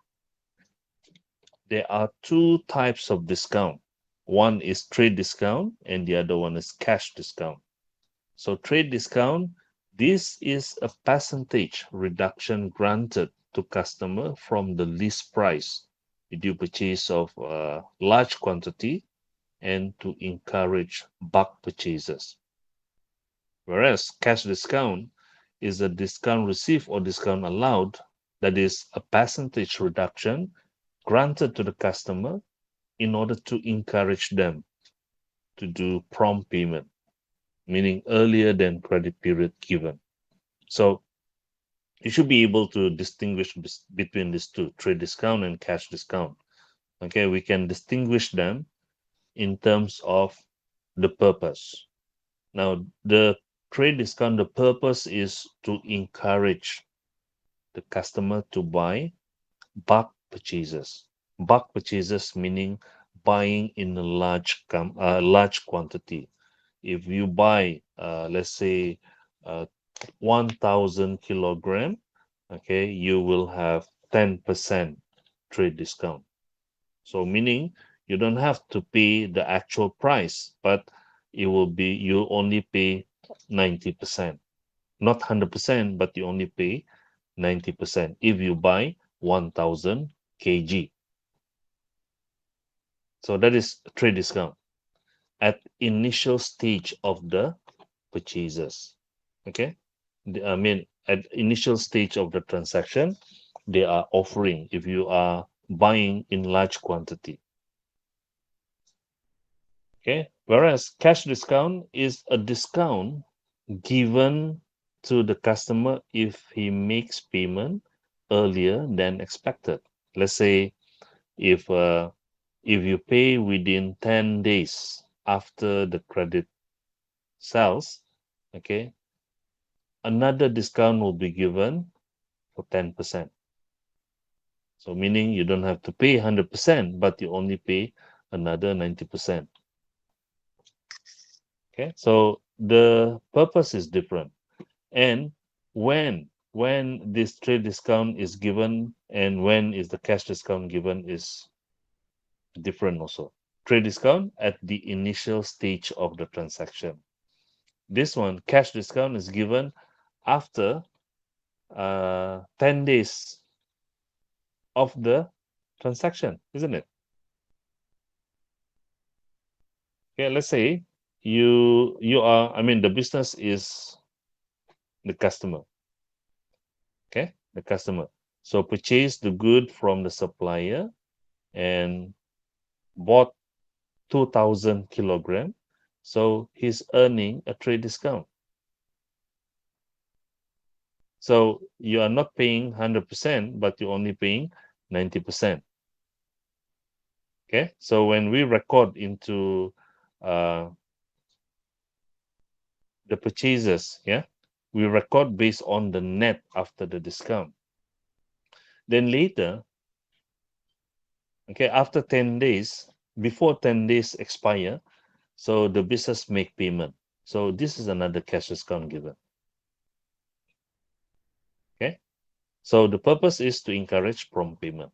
there are two types of discount. One is trade discount and the other one is cash discount. So trade discount, this is a percentage reduction granted to customer from the list price if you purchase of a large quantity and to encourage bulk purchases. Whereas cash discount is a discount received or discount allowed, that is a percentage reduction granted to the customer in order to encourage them to do prompt payment, meaning earlier than credit period given. So you should be able to distinguish between these two, trade discount and cash discount. Okay, we can distinguish them in terms of the purpose. Now, the trade discount, the purpose is to encourage the customer to buy bulk purchases. Bulk purchases meaning buying in a large quantity. If you buy, let's say, 1,000 kilogram, okay, you will have 10% trade discount. So meaning you don't have to pay the actual price, but it will be you only pay 90%. Not 100%, but you only pay 90% if you buy 1,000 kg. So that is trade discount at initial stage of the purchases. Okay. I mean, at initial stage of the transaction, they are offering if you are buying in large quantity. Okay. Whereas cash discount is a discount given to the customer if he makes payment earlier than expected. Let's say if uh, if you pay within 10 days after the credit sells, okay, another discount will be given for 10%. So meaning you don't have to pay 100%, but you only pay another 90%. Okay, so the purpose is different. And when this trade discount is given and when is the cash discount given is different also. Trade discount at the initial stage of the transaction. This one, cash discount, is given after 10 days of the transaction, isn't it? Okay, let's say you are, I mean, the business is the customer. Okay, the customer. So purchase the good from the supplier and bought 2,000 kilogram. So he's earning a trade discount. So you are not paying 100%, but you're only paying 90%. Okay, so when we record into uh, the purchases, yeah, we record based on the net after the discount. Then later, okay, after 10 days, before 10 days expire, so the business make payment. So this is another cash discount given. Okay, so the purpose is to encourage prompt payment.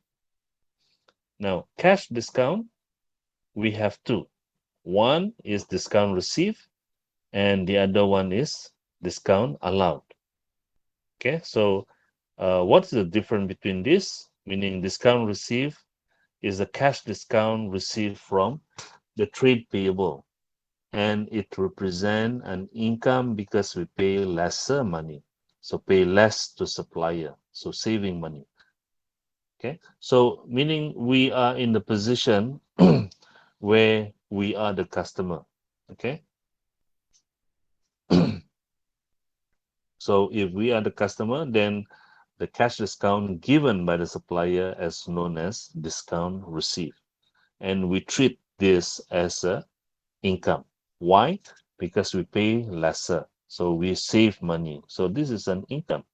Now, cash discount, we have two. One is discount received, and the other one is discount allowed. Okay, so what's the difference between this? Meaning discount received is a cash discount received from the trade payable, and it represents an income because we pay lesser money, so pay less to supplier, so saving money. Okay, so meaning we are in the position where we are the customer. Okay, so if we are the customer, then the cash discount given by the supplier is known as discount received, and we treat this as a income. Why? Because we pay lesser, so we save money. So this is an income.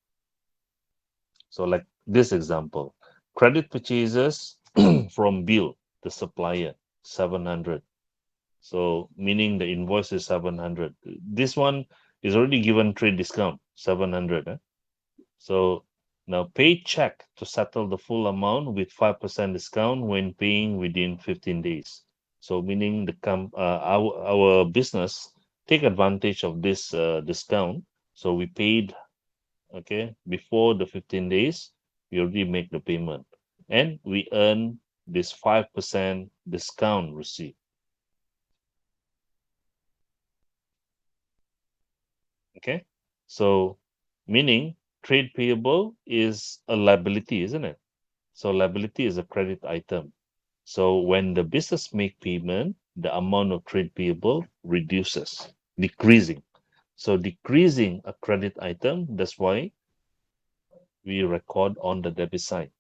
So like this example, credit purchases from bill, the supplier, 700. So meaning the invoice is 700. This one is already given trade discount, 700. So now pay check to settle the full amount with 5% discount when paying within 15 days. So meaning our business take advantage of this discount. So we paid, okay, before the 15 days, we already make the payment, and we earn this 5% discount receipt. Okay, so meaning trade payable is a liability, isn't it? So liability is a credit item. So when the business make payment, the amount of trade payable reduces, decreasing. So decreasing a credit item, that's why we record on the debit side.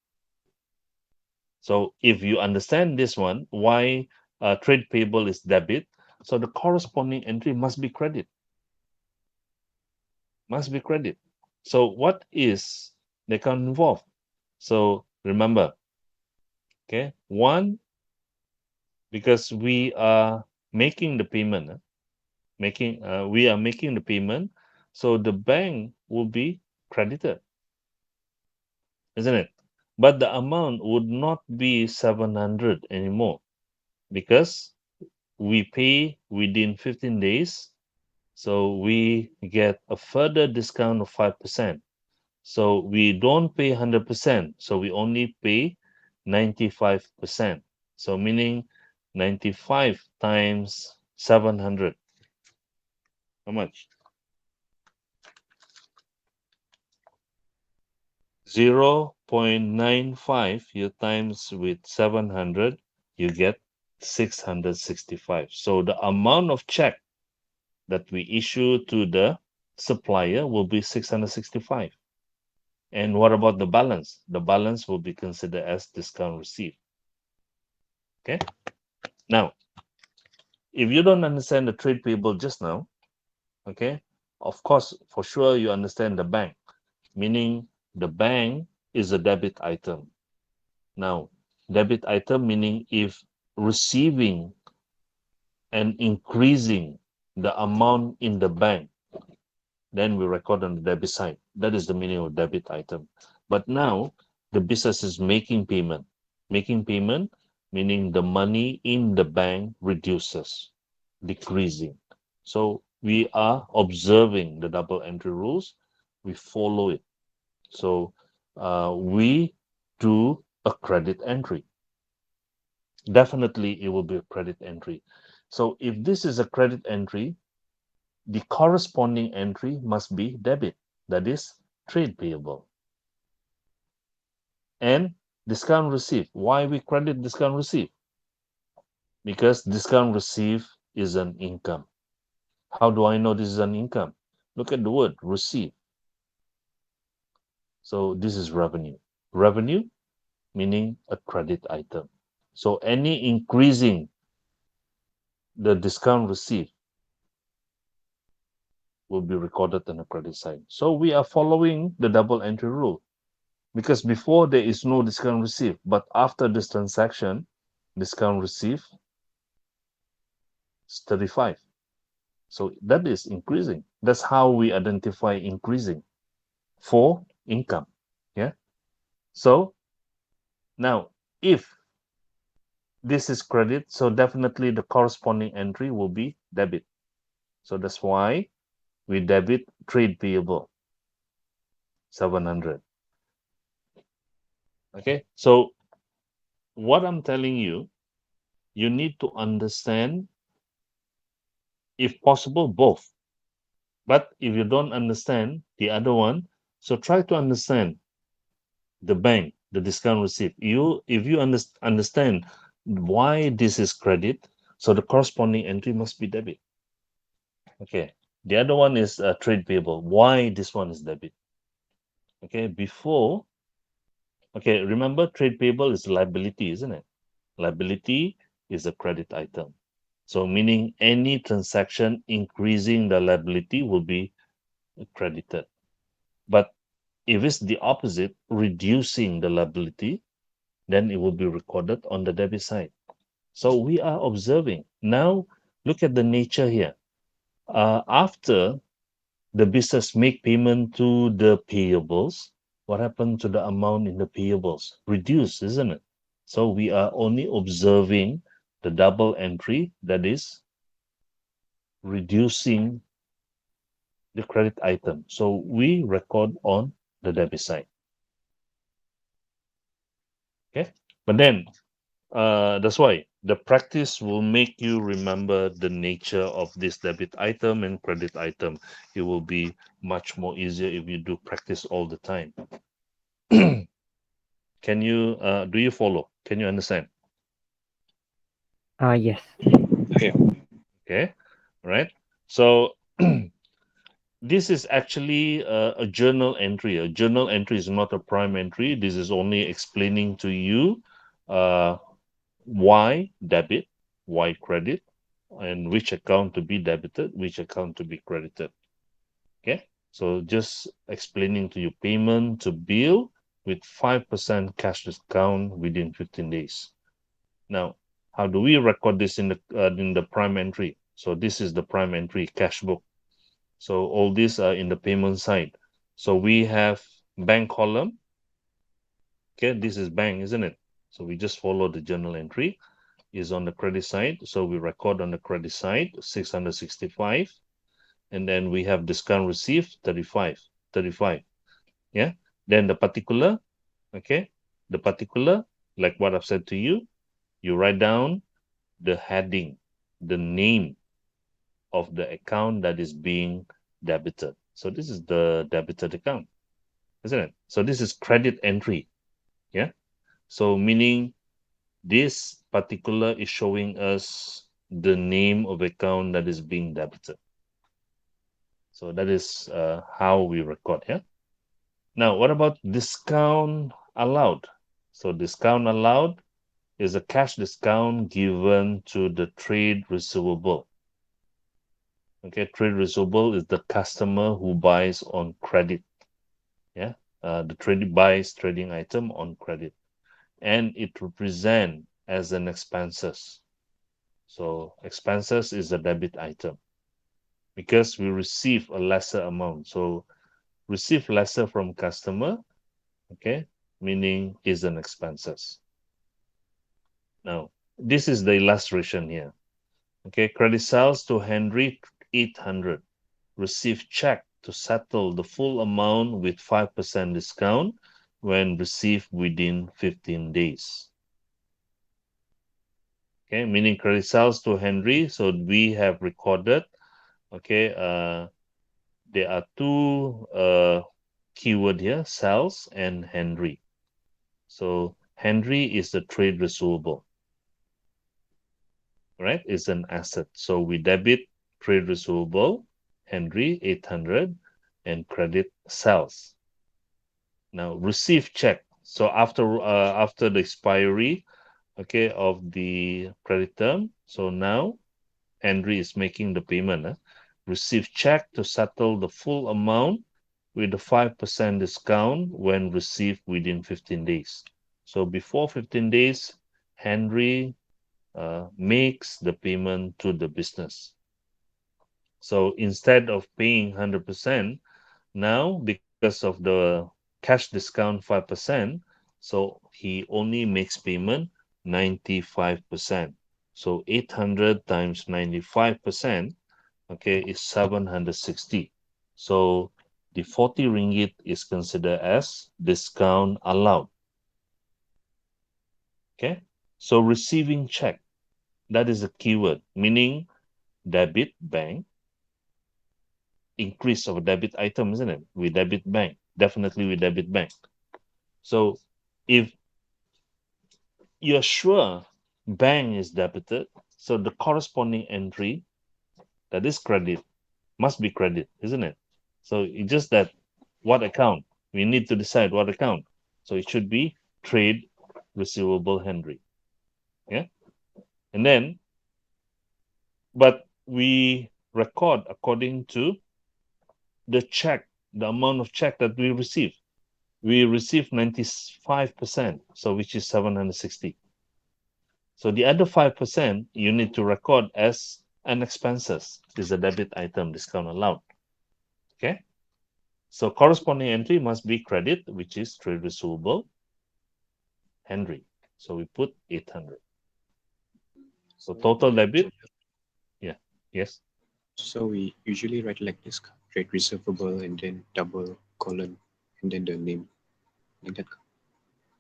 So if you understand this one, why trade payable is debit, so the corresponding entry must be credit. Must be credit. So what is the account involved? So remember, okay, one, because we are making the payment, we are making the payment, so the bank will be credited, isn't it? But the amount would not be 700 anymore because we pay within 15 days, so we get a further discount of 5%. So we don't pay 100%, so we only pay 95%. So meaning 95 times 700. How much? 0.95 you times with 700, you get 665. So the amount of check that we issue to the supplier will be 665. And what about the balance? The balance will be considered as discount received. Okay. Now, if you don't understand the trade payable just now, okay, of course, for sure you understand the bank, meaning the bank is a debit item. Now, debit item meaning if receiving and increasing the amount in the bank, then we record on the debit side. That is the meaning of debit item. But now the business is making payment. Making payment meaning the money in the bank reduces, decreasing. So we are observing the double entry rules. We follow it. So we do a credit entry. Definitely it will be a credit entry. So if this is a credit entry, the corresponding entry must be debit, that is trade payable. And discount received. Why we credit discount received? Because discount received is an income. How do I know this is an income? Look at the word receive. So this is revenue. Revenue meaning a credit item. So any increasing the discount received will be recorded on the credit side. So we are following the double entry rule. Because before there is no discount received, but after this transaction, discount received is 35. So that is increasing. That's how we identify increasing for income. Yeah. So now if this is credit, so definitely the corresponding entry will be debit. So that's why we debit trade payable 700. Okay. So what I'm telling you, you need to understand, if possible, both. But if you don't understand the other one, so try to understand the bank, the discount receipt. If you understand why this is credit, so the corresponding entry must be debit. Okay. The other one is trade payable. Why this one is debit? Okay. Before, okay, remember trade payable is liability, isn't it? Liability is a credit item. So meaning any transaction increasing the liability will be credited. But if it's the opposite, reducing the liability, then it will be recorded on the debit side. So we are observing. Now, look at the nature here. After the business make payment to the payables, what happened to the amount in the payables? Reduced, isn't it? So we are only observing the double entry, that is reducing the credit item. So we record on the debit side. Okay. But then that's why the practice will make you remember the nature of this debit item and credit item. It will be much more easier if you do practice all the time. Can you do you follow? Can you understand? Yes. Okay. Okay, right. So this is actually a journal entry. A journal entry is not a prime entry. This is only explaining to you uh, why debit, why credit, and which account to be debited, which account to be credited. Okay, so just explaining to you payment to bill with 5% cash discount within 15 days. Now, how do we record this in the prime entry? So this is the prime entry cash book. So all these are in the payment side. So we have bank column. Okay, this is bank, isn't it? So we just follow the journal entry. Is on the credit side. So we record on the credit side 665. And then we have discount received 35. 35. Yeah. Then the particular, okay, the particular, like what I've said to you, you write down the heading, the name of the account that is being debited. So this is the debited account, isn't it? So this is credit entry. Yeah. So meaning this particular is showing us the name of account that is being debited. So that is how we record here. Now, what about discount allowed? So discount allowed is a cash discount given to the trade receivable. Okay, trade receivable is the customer who buys on credit. Yeah, the trade buys trading item on credit, and it represent as an expenses. So expenses is a debit item. because we receive a lesser amount. So receive lesser from customer, okay, meaning is an expenses. Now, this is the illustration here. Okay, credit sales to Henry 800. Receive check to settle the full amount with 5% discount when received within 15 days. Okay, meaning credit sales to Henry. So we have recorded, okay, there are two keyword here, sales and Henry. So Henry is the trade receivable, right? It's an asset. So we debit trade receivable, Henry 800, and credit sales. Now receive check. So after the expiry, okay, of the credit term. So now Henry is making the payment. Receive check to settle the full amount with a 5% discount when received within 15 days. So before 15 days, Henry makes the payment to the business. So instead of paying 100%, now because of the cash discount 5%, so he only makes payment 95%. So 800 times 95%, okay, is 760. So the 40 ringgit is considered as discount allowed. Okay, so receiving check, that is a keyword, meaning debit bank, increase of a debit item, isn't it? We debit bank, definitely we debit bank. So if you're sure bank is debited, so the corresponding entry that is credit must be credit, isn't it? So it's just that what account? We need to decide what account. So it should be trade receivable Henry. Yeah. And then, but we record according to the check, the amount of check that we receive. We receive 95%, so which is 760. So the other 5% you need to record as an expenses. Is a debit item discount allowed. Okay. So corresponding entry must be credit, which is trade receivable Henry. So we put 800. So total debit, yeah, yes. So we usually write like this: trade receivable and then double colon and then the name like that.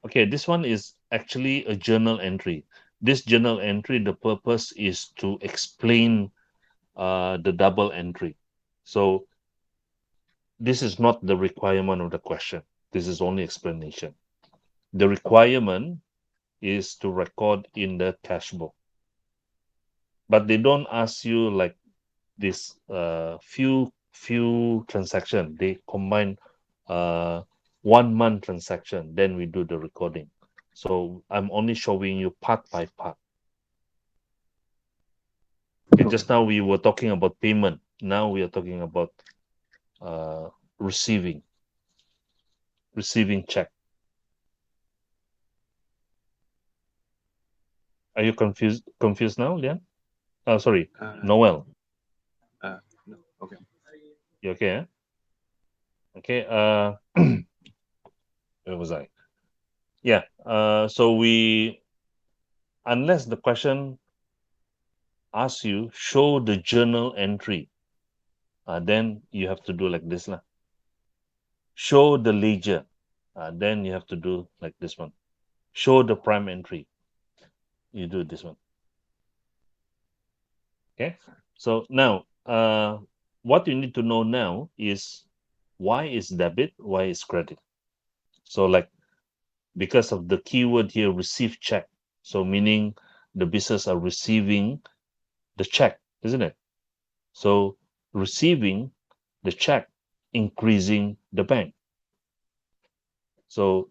Okay, this one is actually a journal entry. This journal entry, the purpose is to explain the double entry. So this is not the requirement of the question. This is only explanation. The requirement is to record in the cash book. But they don't ask you like this few transaction. They combine 1 month transaction, then we do the recording. So I'm only showing you part by part. Okay, Okay. just now we were talking about payment. Now we are talking about uh, receiving check. Are you confused now, Lian? Oh, sorry, Uh, Noel. no. Okay. You okay? Okay. Where was I? Yeah. So we, unless the question asks you show the journal entry, then you have to do like this lah. Show the ledger, then you have to do like this one. Show the prime entry, you do this one. Okay. So now, what you need to know now is why is debit, why is credit. So like because of the keyword here, receive check. So meaning the business are receiving the check, isn't it? So receiving the check, increasing the bank. So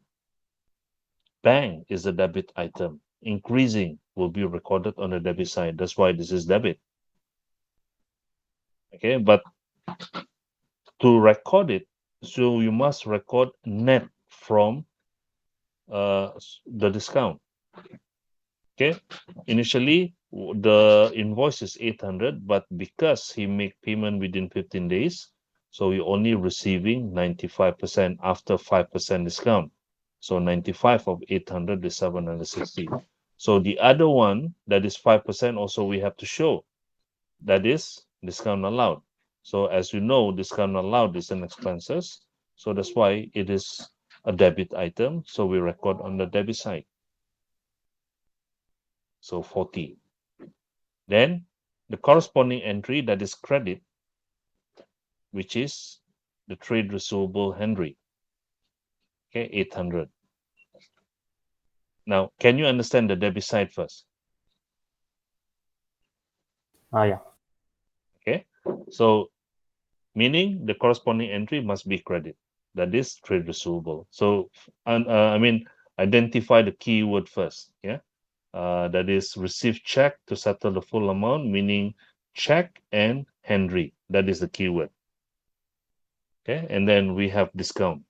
bank is a debit item. Increasing will be recorded on the debit side. That's why this is debit. Okay, but to record it, so you must record net from the discount. Okay, initially the invoice is 800, but because he make payment within 15 days, so he only receiving 95% after 5% discount. So 95 of 800 is 760. So the other one that is 5% also we have to show. That is discount allowed. So as you know, discount allowed is an expenses. So that's why it is a debit item. So we record on the debit side. So 40. Then the corresponding entry that is credit, which is the trade receivable Henry. Okay, 800. Now, can you understand the debit side first? Yeah. Okay, so meaning the corresponding entry must be credit. That is trade receivable. So, identify the keyword first. Yeah, that is receive check to settle the full amount, meaning check and Henry. That is the keyword. Okay, and then we have discount.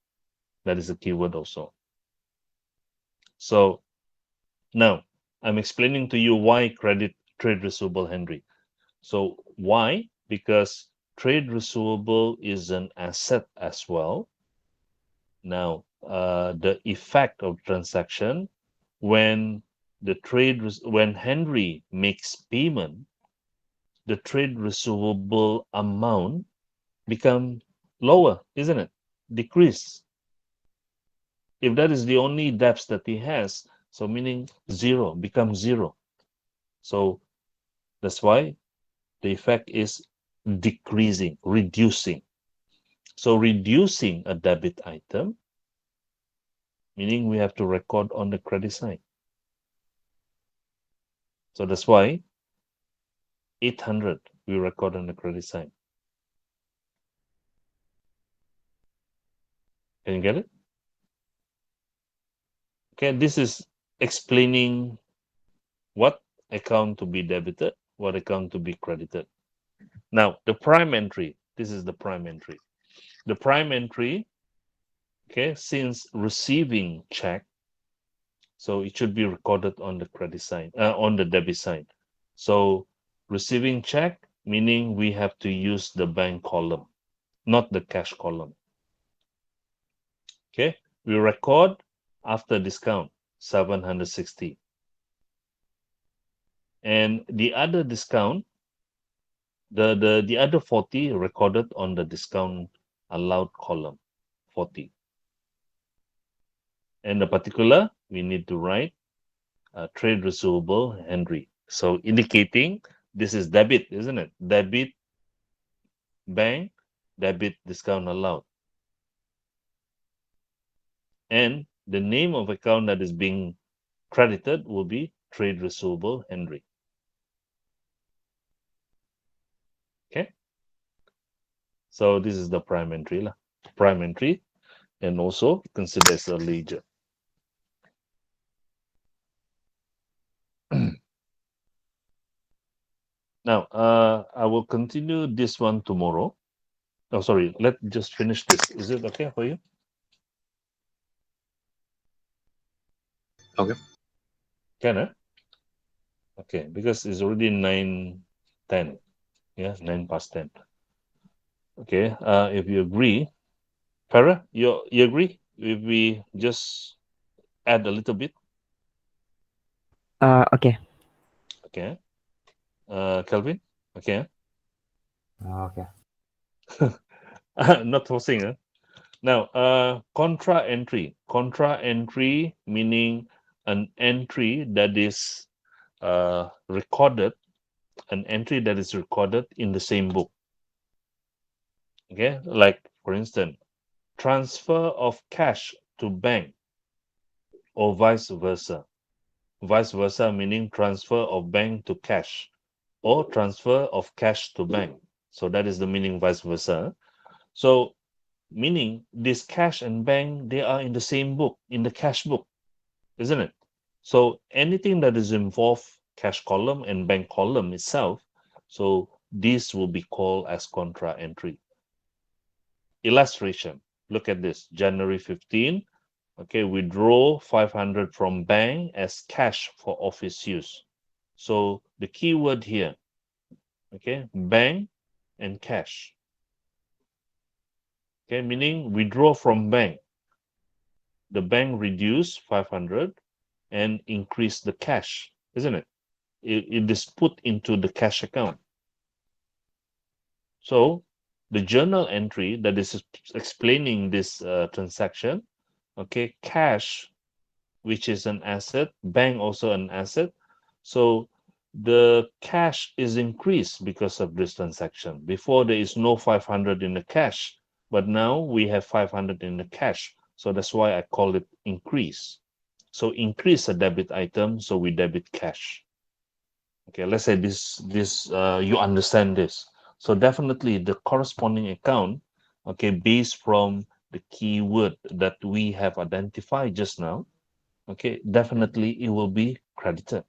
That is the keyword also. So now I'm explaining to you why credit trade receivable Henry. So why? Because trade receivable is an asset as well. Now, the effect of transaction when when Henry makes payment, the trade receivable amount become lower, isn't it? Decrease. If that is the only debts that he has, so meaning zero becomes zero. So that's why the effect is decreasing, reducing. So reducing a debit item, meaning we have to record on the credit side. So that's why 800 we record on the credit side. Can you get it? Okay, this is explaining what account to be debited, what account to be credited. Now, the prime entry, this is the prime entry. The prime entry, okay, since receiving check, so it should be recorded on the credit side, on the debit side. So receiving check, meaning we have to use the bank column, not the cash column. Okay, we record after discount 760. And the other discount, the other 40 recorded on the discount allowed column, 40. And the particular, we need to write trade receivable Henry. So indicating this is debit, isn't it? Debit bank, debit discount allowed. And the name of account that is being credited will be trade receivable Henry. Okay. So this is the prime entry, prime entry, and also consider as a ledger. Now, I will continue this one tomorrow. Oh, sorry. Let's just finish this. Is it okay for you? Okay. Can I? Okay, because it's already 9:10. Yeah, 9 past 10. Okay. If you agree, Farah, you agree? If we just add a little bit, Okay. okay. Kelvin, okay. Okay. Not forcing, huh? Now, contra entry. Contra entry meaning an entry that is recorded, an entry that is recorded in the same book. Okay, like for instance, transfer of cash to bank or vice versa. Vice versa meaning transfer of bank to cash or transfer of cash to bank. So that is the meaning vice versa. So meaning this cash and bank, they are in the same book, in the cash book, isn't it? So anything that is involved cash column and bank column itself, so this will be called as contra entry. Illustration, look at this, January 15, okay, withdraw 500 from bank as cash for office use. So the keyword here, okay, bank and cash. Okay, meaning withdraw from bank. The bank reduce 500 and increase the cash, isn't it? It is put into the cash account. So the journal entry that is explaining this transaction, okay, cash, which is an asset, bank also an asset. So the cash is increased because of this transaction. Before there is no 500 in the cash, but now we have 500 in the cash. So that's why I call it increase. So increase a debit item, so we debit cash. Okay, let's say this you understand this. So definitely the corresponding account, okay, based from the keyword that we have identified just now, okay, definitely it will be credited.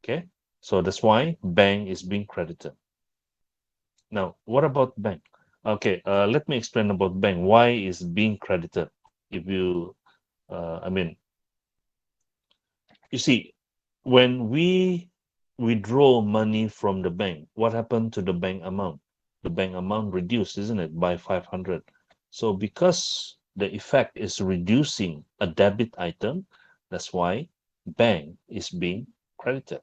Okay, so that's why bank is being credited. Now, what about bank? Okay, let me explain about bank. Why is being credited? If you, I mean, you see, when we withdraw money from the bank, what happened to the bank amount? The bank amount reduced, isn't it, by 500? So because the effect is reducing a debit item, that's why bank is being credited.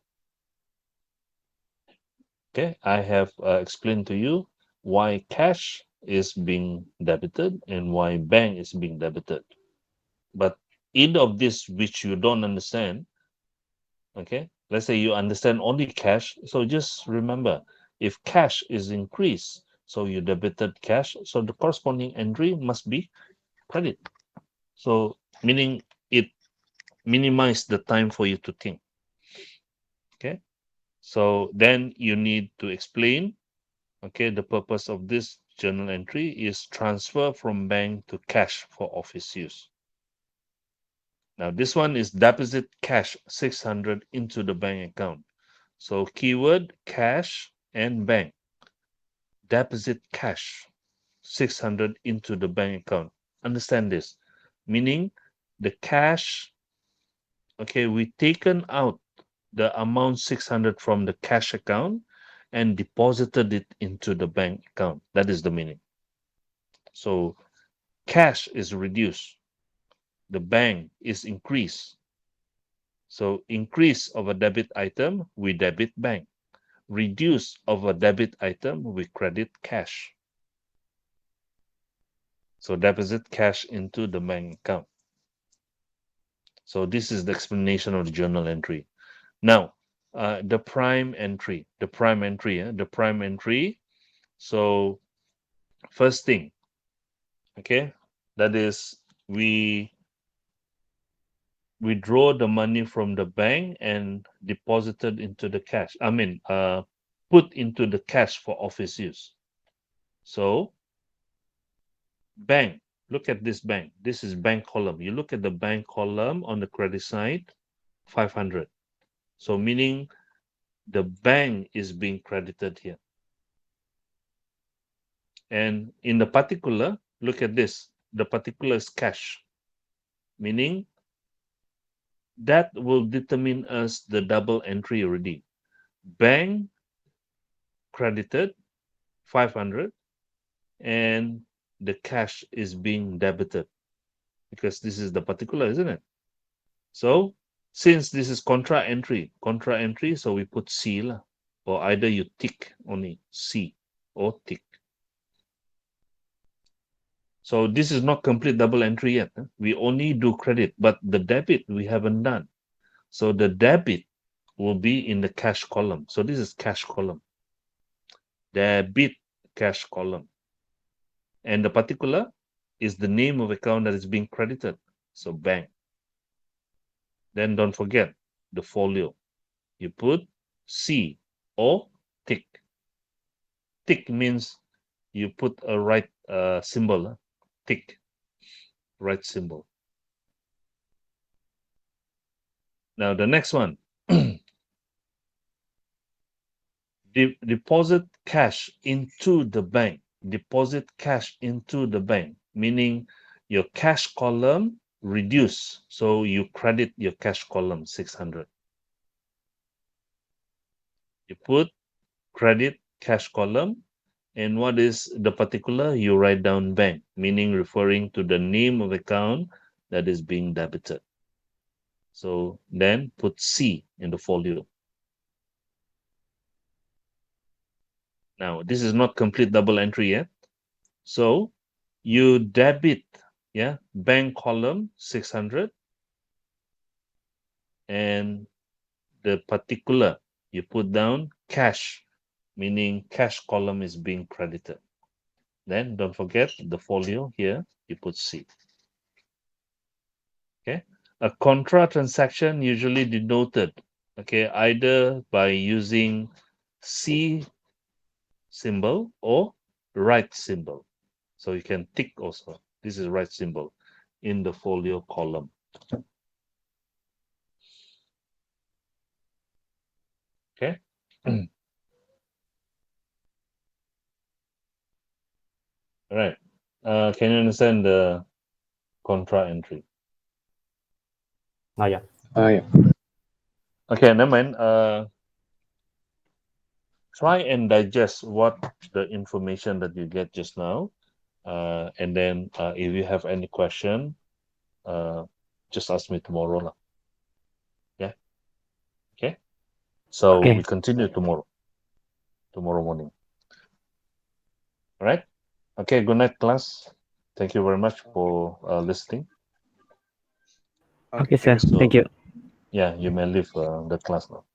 Okay, I have explained to you why cash is being debited and why bank is being debited. But either of this which you don't understand, okay, let's say you understand only cash, so just remember, if cash is increased, so you debited cash, so the corresponding entry must be credit. So meaning it minimize the time for you to think. Okay, so then you need to explain, okay, the purpose of this journal entry is transfer from bank to cash for office use. Now this one is deposit cash 600 into the bank account. So keyword cash and bank. Deposit cash 600 into the bank account. Understand this. Meaning the cash, okay, we taken out the amount 600 from the cash account and deposited it into the bank account. That is the meaning. So cash is reduced. The bank is increased. So increase of a debit item, we debit bank. Reduce of a debit item, we credit cash. So deposit cash into the bank account. So this is the explanation of the journal entry. Now, the prime entry. The prime entry. So first thing, okay, that is we withdraw the money from the bank and deposited into the cash. I mean, put into the cash for office use. So bank, look at this bank. This is bank column. You look at the bank column on the credit side, 500. So meaning the bank is being credited here. And in the particular, look at this. The particular is cash, meaning that will determine us the double entry already. Bank credited 500 and the cash is being debited because this is the particular, isn't it? So since this is contra entry, so we put C lah, or either you tick only C or tick. So this is not complete double entry yet. We only do credit, but the debit we haven't done. So the debit will be in the cash column. So this is cash column. Debit cash column. And the particular is the name of account that is being credited. So bank. Then don't forget the folio. You put C or tick. Tick means you put a right symbol. Tick. Right symbol. Now the next one. Deposit cash into the bank. Deposit cash into the bank, meaning your cash column reduce. So you credit your cash column 600. You put credit cash column, and what is the particular? You write down bank, meaning referring to the name of account that is being debited. So then put C in the folio. Now, this is not complete double entry yet. So you debit, yeah, bank column 600, and the particular you put down cash, meaning cash column is being credited. Then don't forget the folio here, you put C. Okay. A contra transaction usually denoted, okay, either by using C symbol or right symbol. So you can tick also. This is right symbol in the folio column. Okay. All right. Can you understand the contra entry? Yeah. Yeah. Okay, never mind. Try and digest what the information that you get just now. And then if you have any question, just ask me tomorrow. Lah. Yeah. Okay. So Okay. we continue tomorrow morning. All right. Okay. Good night, class. Thank you very much for listening. Okay, sir. Thank you. Thank you. Yeah, you may leave the class now.